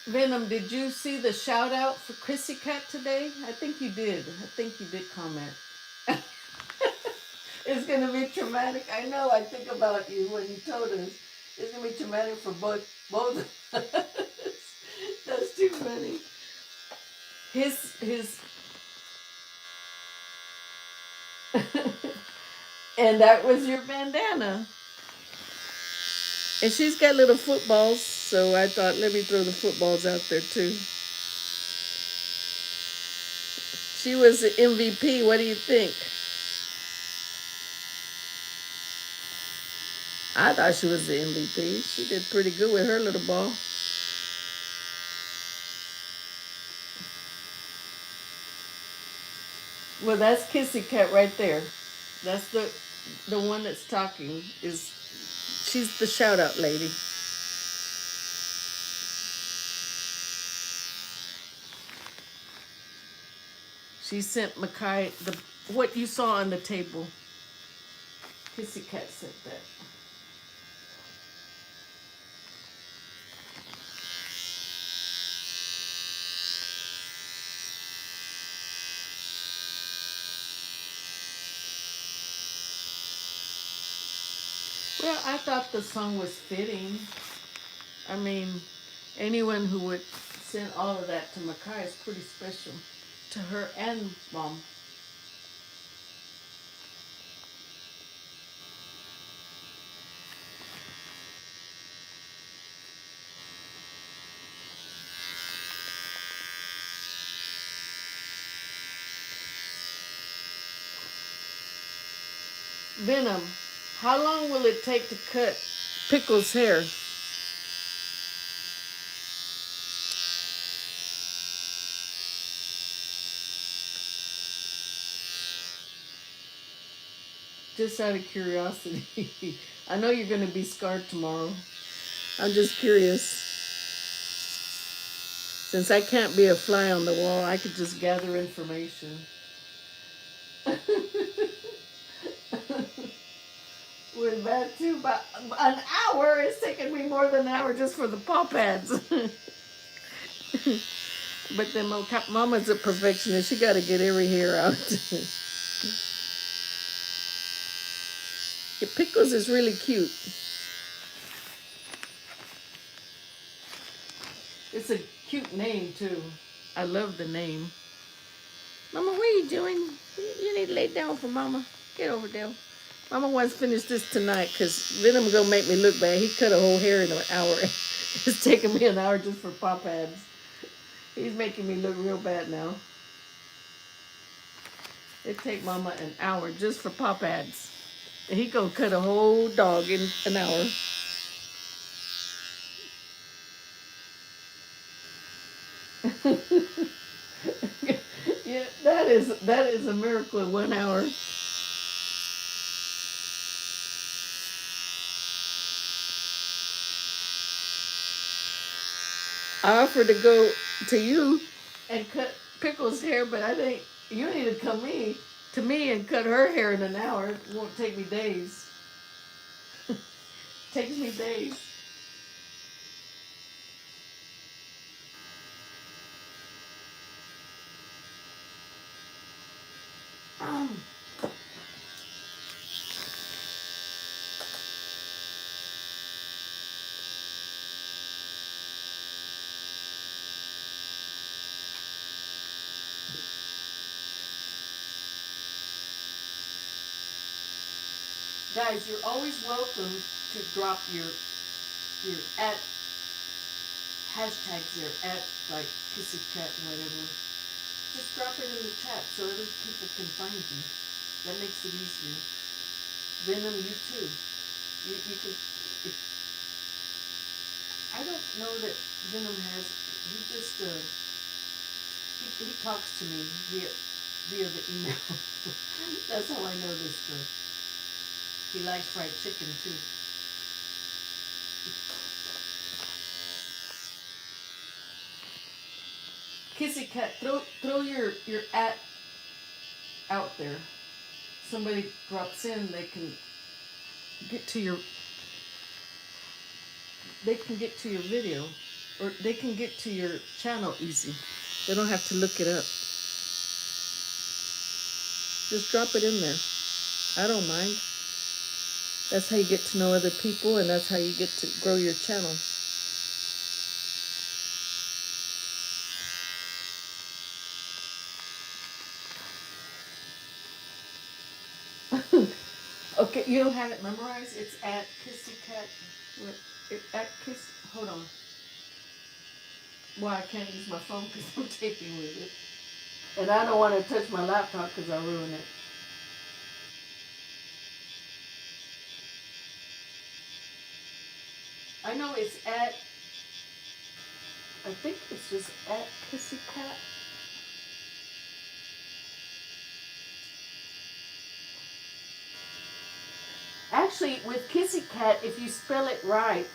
[SPEAKER 1] Venom, did you see the shout out for Chrissy Cat today? I think you did. I think you did comment. It's gonna be traumatic. I know. I think about you when you told us. It's gonna be traumatic for both of us. That's too funny. His and that was your bandana. And she's got little footballs, so I thought let me throw the footballs out there too. She was the MVP. What do you think? I thought she was the MVP. She did pretty good with her little ball. Well, that's Kissy Cat right there. That's the one that's talking. She's the shout out lady. She sent Makai what you saw on the table. Kissy Cat sent that. Well, I thought the song was fitting. I mean, anyone who would send all of that to Makai is pretty special to her and Mom. Venom, how long will it take to cut Pickle's hair? Just out of curiosity. I know you're going to be scarred tomorrow. I'm just curious. Since I can't be a fly on the wall, I could just gather information. With that too, about an hour. It's taken me more than an hour just for the paw pads. But then Mama's a perfectionist. She got to get every hair out. Yeah, Pickles is really cute. It's a cute name too. I love the name. Mama, what are you doing? You need to lay down for Mama. Get over there. Mama wants to finish this tonight because Venom gonna make me look bad. He cut a whole hair in an hour. It's taking me an hour just for pop ads. He's making me look real bad now. It take Mama an hour just for pop ads. And he gonna cut a whole dog in an hour. Yeah, that is a miracle in 1 hour. I offered to go to you and cut Pickle's hair, but I think you need to come to me and cut her hair in an hour. It won't take me days. Takes me days. Guys, you're always welcome to drop your at hashtags there at like kissy cat whatever. Just drop it in the chat so other people can find you. That makes it easier. Venom, you too. You can. If, I don't know that Venom has. He just he talks to me via the email. That's how I know this stuff. He likes fried chicken too. Kissy cat, throw your at out there. Somebody drops in, get to your they can get to your video, or they can get to your channel easy. They don't have to look it up. Just drop it in there. I don't mind. That's how you get to know other people, and that's how you get to grow your channel. Okay, you don't have it memorized? It's at Kissy Cat. At Kiss. Hold on. Well, I can't use my phone because I'm taping with it. And I don't want to touch my laptop because I'll ruin it. I know it's at, I think it's just at Kissy Cat. Actually, with Kissy Cat, if you spell it right,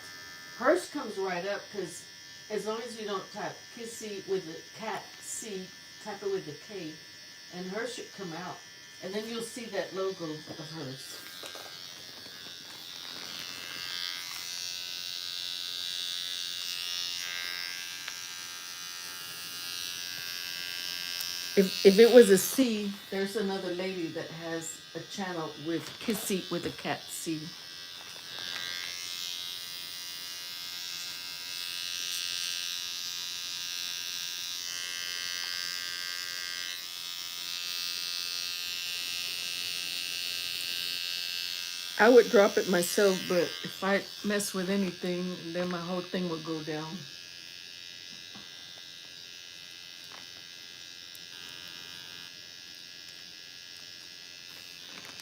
[SPEAKER 1] hers comes right up because as long as you don't type Kissy with the cat C, type it with the K, and hers should come out. And then you'll see that logo of hers. If it was a C, there's another lady that has a channel with Kissy with a cat C. I would drop it myself, but if I mess with anything, then my whole thing will go down.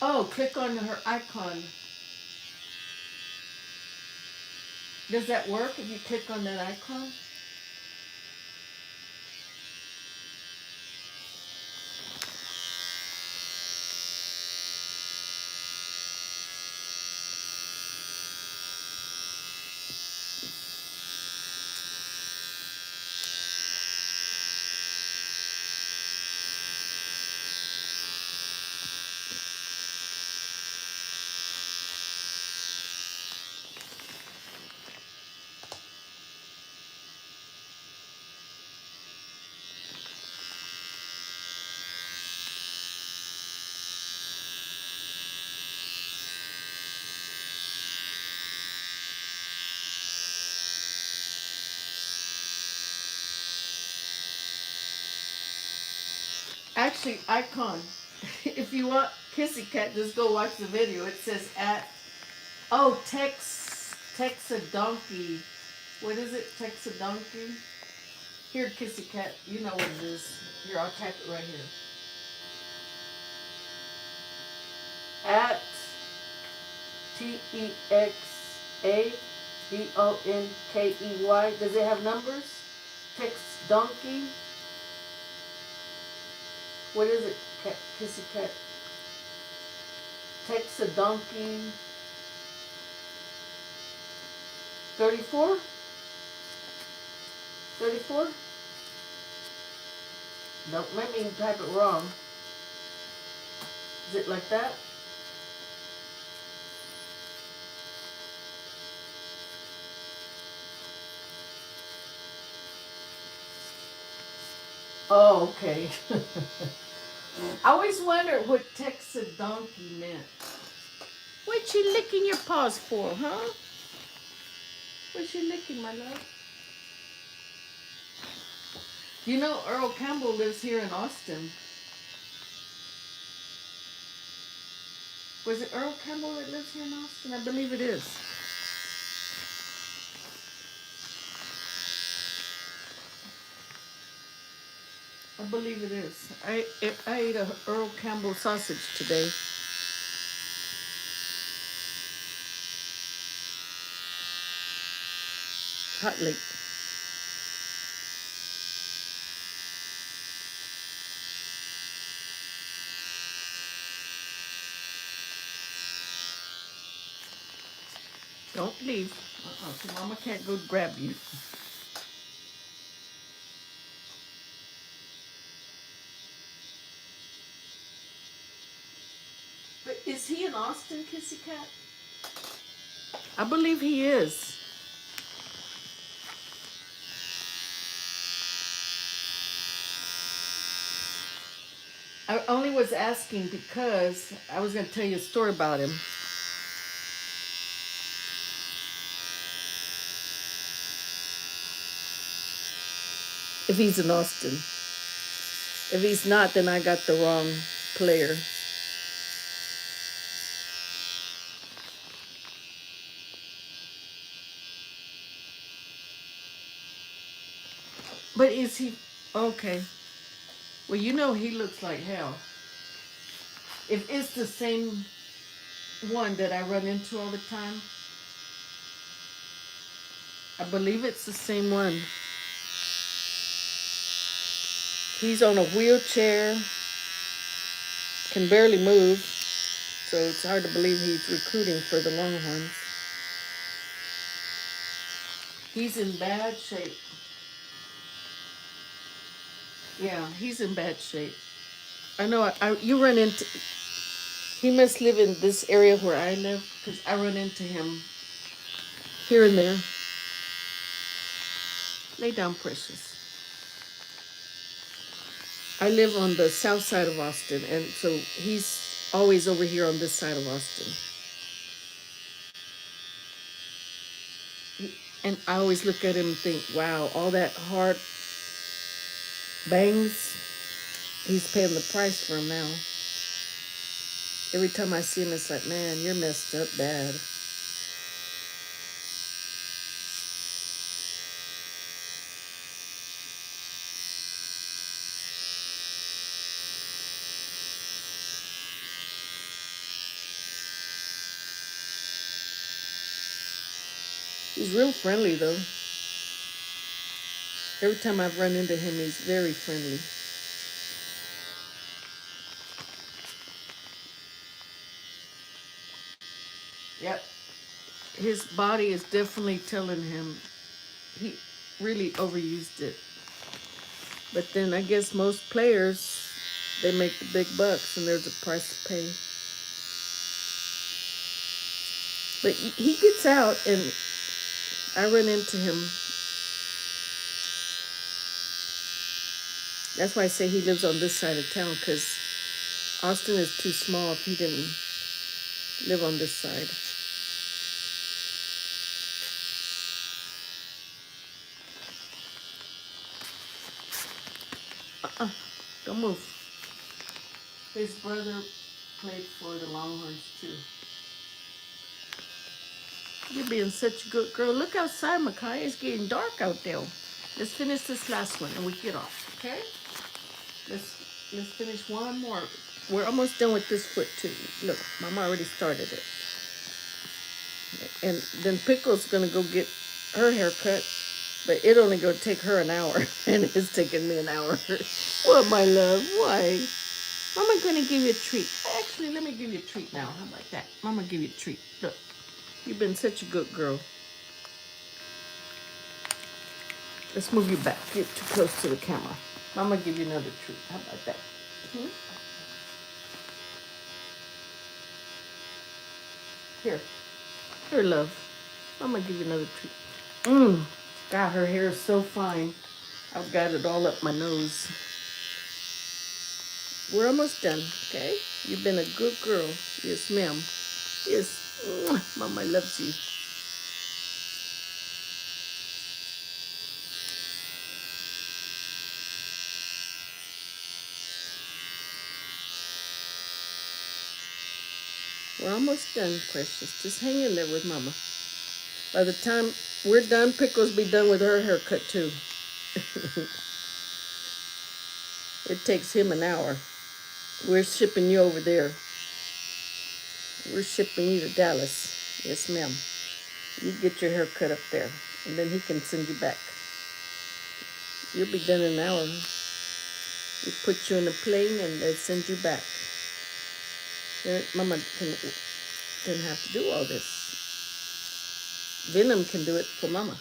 [SPEAKER 1] Oh, click on her icon. Does that work if you click on that icon? actually icon. If you want Kissy Cat, just go watch the video. It says at, oh, Tex a donkey. What is it? Tex a donkey? Here, Kissy Cat, you know what it is. Here, I'll type it right here. At TEXADONKEY. Does it have numbers? Tex donkey. What is it? Cat, Kissy Cat. Tex a donkey. 34? 34? Don't make me type it wrong. Is it like that? Oh, okay. I always wondered what Texadonkey meant. What you licking your paws for, huh? What you licking, my love? You know Earl Campbell lives here in Austin. Was it Earl Campbell that lives here in Austin? I believe it is. I believe it is. I ate a Earl Campbell sausage today. Hotly. Don't leave. So Mama can't go grab you. But is he in Austin, Kissy Cat? I believe he is. I only was asking because I was going to tell you a story about him. If he's in Austin. If he's not, then I got the wrong player. But is he... Okay. Well, you know he looks like hell. If it's the same one that I run into all the time, I believe it's the same one. He's on a wheelchair, can barely move, so it's hard to believe he's recruiting for the Longhorns. He's in bad shape. Yeah, he's in bad shape. I know. You run into. He must live in this area where I live, because I run into him here and there. Lay down, precious. I live on the south side of Austin, and so he's always over here on this side of Austin. And I always look at him and think, wow, all that hard bangs, he's paying the price for them now. Every time I see him, it's like, man, you're messed up bad. He's real friendly, though. Every time I've run into him, he's very friendly. Yep. His body is definitely telling him he really overused it. But then I guess most players, they make the big bucks and there's a price to pay. But he gets out and I run into him. That's why I say he lives on this side of town, because Austin is too small if he didn't live on this side. Don't move. His brother played for the Longhorns too. You're being such a good girl. Look outside, Makai. It's getting dark out there. Let's finish this last one and we get off, okay? Let's finish one more. We're almost done with this foot too. Look, Mama already started it. And then Pickle's gonna go get her hair cut, but it only gonna take her an hour, and it's taking me an hour. What, my love? Why? Mama gonna give you a treat. Actually, let me give you a treat now. How about that? Mama give you a treat. Look, you've been such a good girl. Let's move you back. Get too close to the camera. Mama give you another treat. How about that? Hmm? Here. Here, love. Mama give you another treat. God, her hair is so fine. I've got it all up my nose. We're almost done, okay? You've been a good girl. Yes, ma'am. Yes. Mama loves you. We're almost done, precious. Just hang in there with Mama. By the time we're done, Pickles be done with her haircut too. It takes him an hour. We're shipping you over there. We're shipping you to Dallas. Yes, ma'am. You get your hair cut up there, and then he can send you back. You'll be done in an hour. We put you in a plane and they send you back. Then Mama didn't have to do all this. Venom can do it for Mama.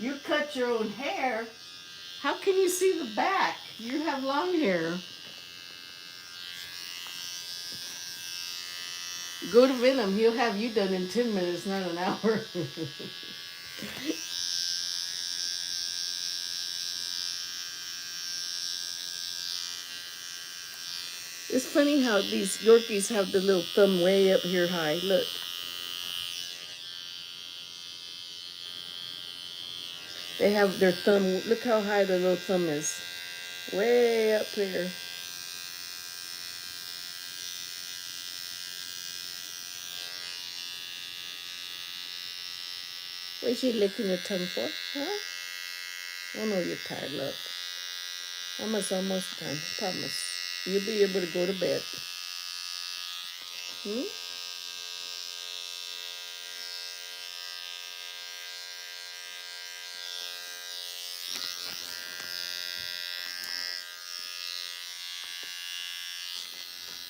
[SPEAKER 1] You cut your own hair. How can you see the back? You have long hair. Go to Venom. He'll have you done in 10 minutes, not an hour. It's funny how these Yorkies have the little thumb way up here high. Look. They have their thumb. Look how high their little thumb is. Way up here. What's she licking your tongue for? Huh? I know you're tired, love. Almost done. Promise. You'll be able to go to bed. Hmm?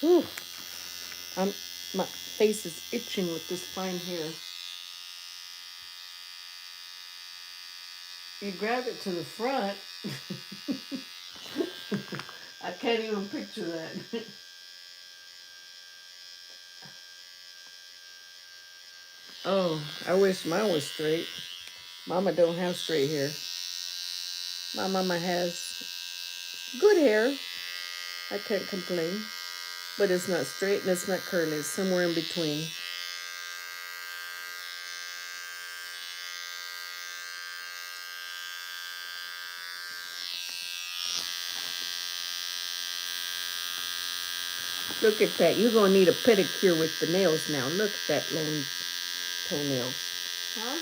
[SPEAKER 1] Whew. My face is itching with this fine hair. You grab it to the front. I can't even picture that. Oh, I wish mine was straight. Mama don't have straight hair. My mama has good hair. I can't complain. But it's not straight and it's not curly. It's somewhere in between. Look at that. You're going to need a pedicure with the nails now. Look at that long toenails. Huh?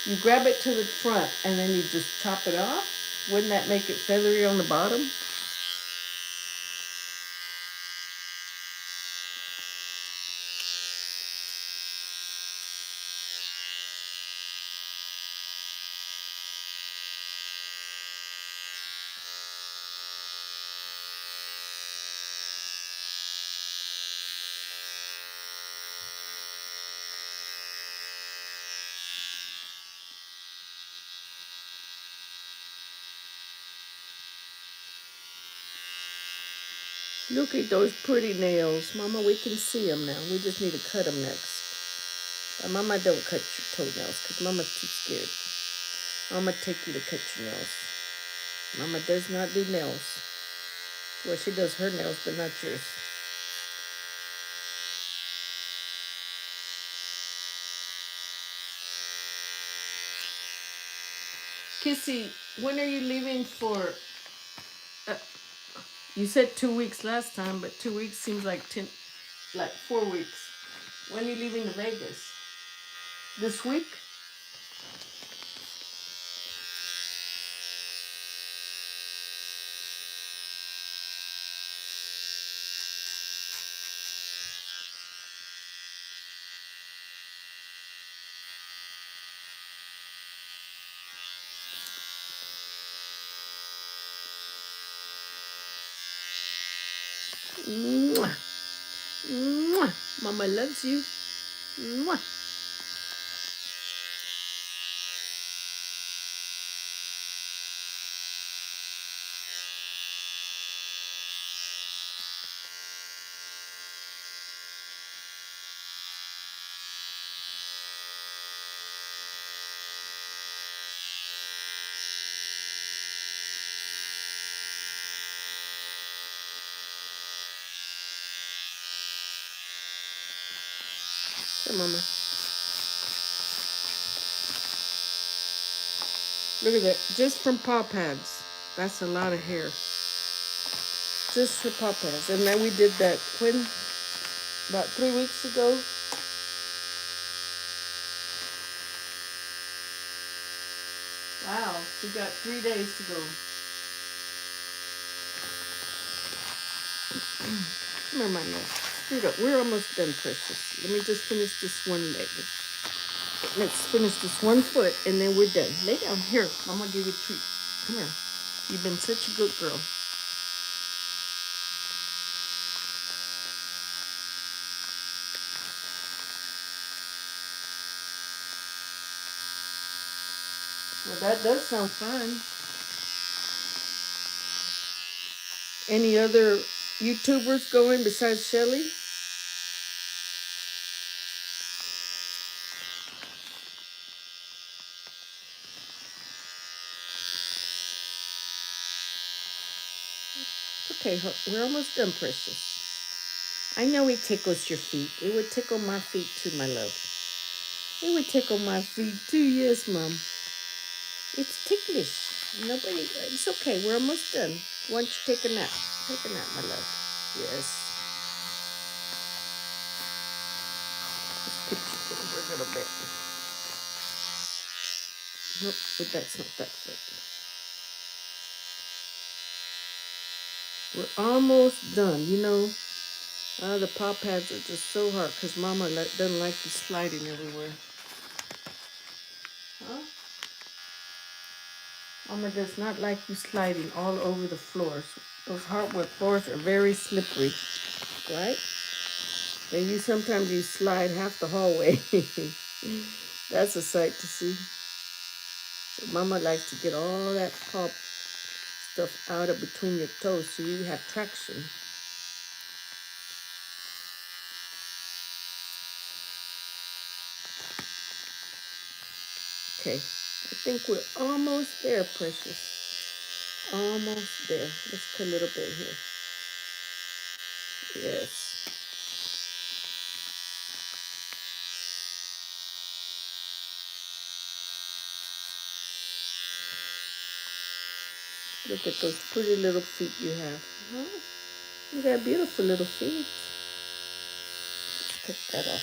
[SPEAKER 1] You grab it to the front and then you just chop it off. Wouldn't that make it feathery on the bottom? Look at those pretty nails. Mama, we can see them now. We just need to cut them next. Mama don't cut your toenails because Mama's too scared. Mama take you to cut your nails. Mama does not do nails. Well, she does her nails, but not yours. Kissy, when are you leaving for? Uh, you said 2 weeks last time, but 2 weeks seems like 4 weeks. When are you leaving to Vegas? This week? Mwah. Mwah. Mama loves you. Mwah. Hey, Mama. Look at that. Just from paw pads. That's a lot of hair. Just for paw pads. And then we did that when? About 3 weeks ago. Wow. We got 3 days to go. Come here, my love. Scoot up. We're almost done, precious. Let me just finish this one leg. Let's finish this one foot, and then we're done. Lay down. Here, I'm going to give you a treat. Come here. You've been such a good girl. Well, that does sound fun. Any other YouTubers going besides Shelly? Okay, we're almost done, precious. I know it tickles your feet. It would tickle my feet too, my love. It would tickle my feet too, yes, Mom. It's ticklish. Nobody, it's okay. We're almost done. Why don't you take a nap? Take a nap, my love. Yes. Let's pitch it over a little bit. Nope, but that's not that foot. We're almost done. You know, the paw pads are just so hard because Mama doesn't like you sliding everywhere. Huh? Mama does not like you sliding all over the floors. Those hardwood floors are very slippery, right? And sometimes you slide half the hallway. That's a sight to see. So Mama likes to get all that paw stuff out of between your toes so you have traction. Okay, I think we're almost there, precious. Almost there. Let's cut a little bit here. Yes. Look at those pretty little feet you have. Huh? You got beautiful little feet. Let's cut that off.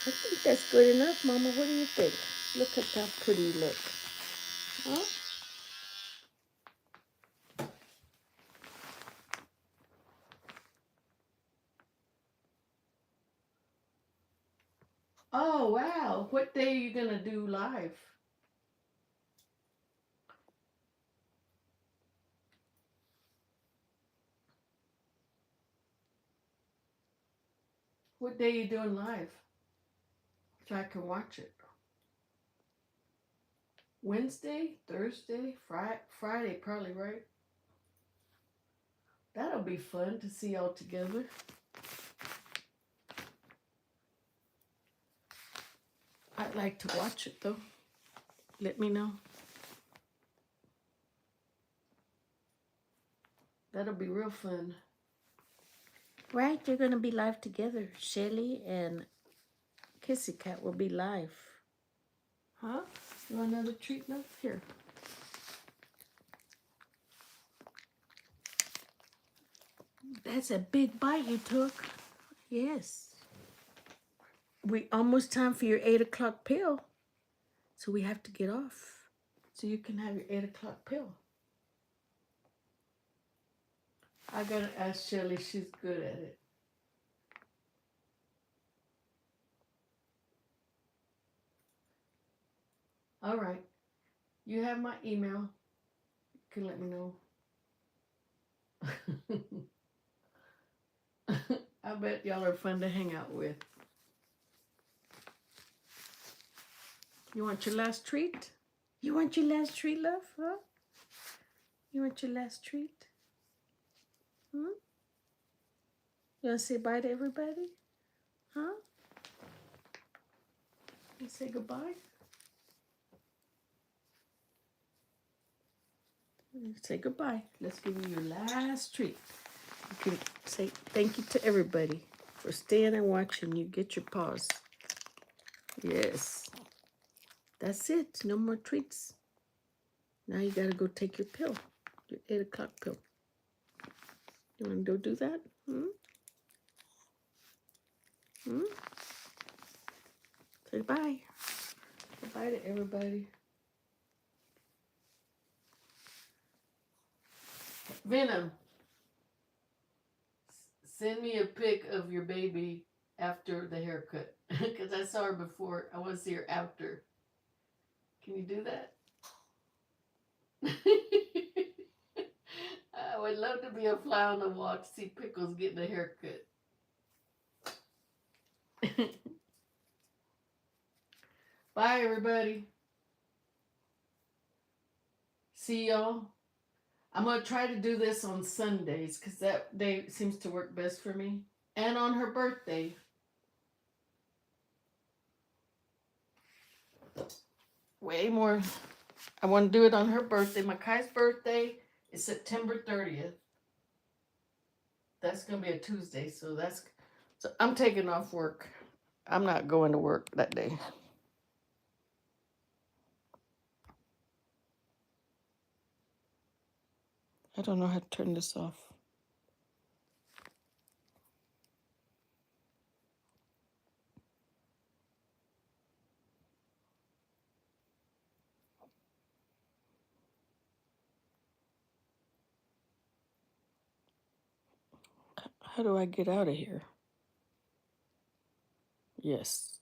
[SPEAKER 1] I think that's good enough, Mama. What do you think? Look at that pretty look. Huh? Oh, wow. What day are you going to do live? What day are you doing live? So I can watch it. Wednesday, Thursday, Friday, probably, right? That'll be fun to see all together. I'd like to watch it though. Let me know. That'll be real fun. Right, you're gonna be live together. Shelly and Kissy Cat will be live. Huh? You want another treat now? Here. That's a big bite you took. Yes. We almost time for your 8 o'clock pill. So we have to get off. So you can have your 8 o'clock pill. I gotta ask Shelly, she's good at it. All right. You have my email. You can let me know. I bet y'all are fun to hang out with. You want your last treat? You want your last treat, love? Huh? You want your last treat? Hmm? You want to say bye to everybody? Huh? You say goodbye? Say goodbye. Let's give you your last treat. You can say thank you to everybody for staying and watching. You get your paws. Yes. That's it. No more treats. Now you gotta go take your pill. Your 8 o'clock pill. You wanna go do that? Hmm? Hmm? Say bye. Say bye to everybody. Venom. Send me a pic of your baby after the haircut. Because I saw her before. I want to see her after. Can you do that? I would love to be a fly on the wall to see Pickles getting a haircut. Bye, everybody. See y'all. I'm going to try to do this on Sundays because that day seems to work best for me. And on her birthday. Way more. I want to do it on her birthday. Makai's birthday is September 30th. That's going to be a Tuesday. So I'm taking off work. I'm not going to work that day. I don't know how to turn this off. How do I get out of here? Yes.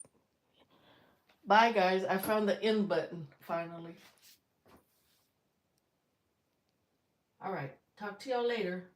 [SPEAKER 1] Bye, guys. I found the end button, finally. All right. Talk to y'all later.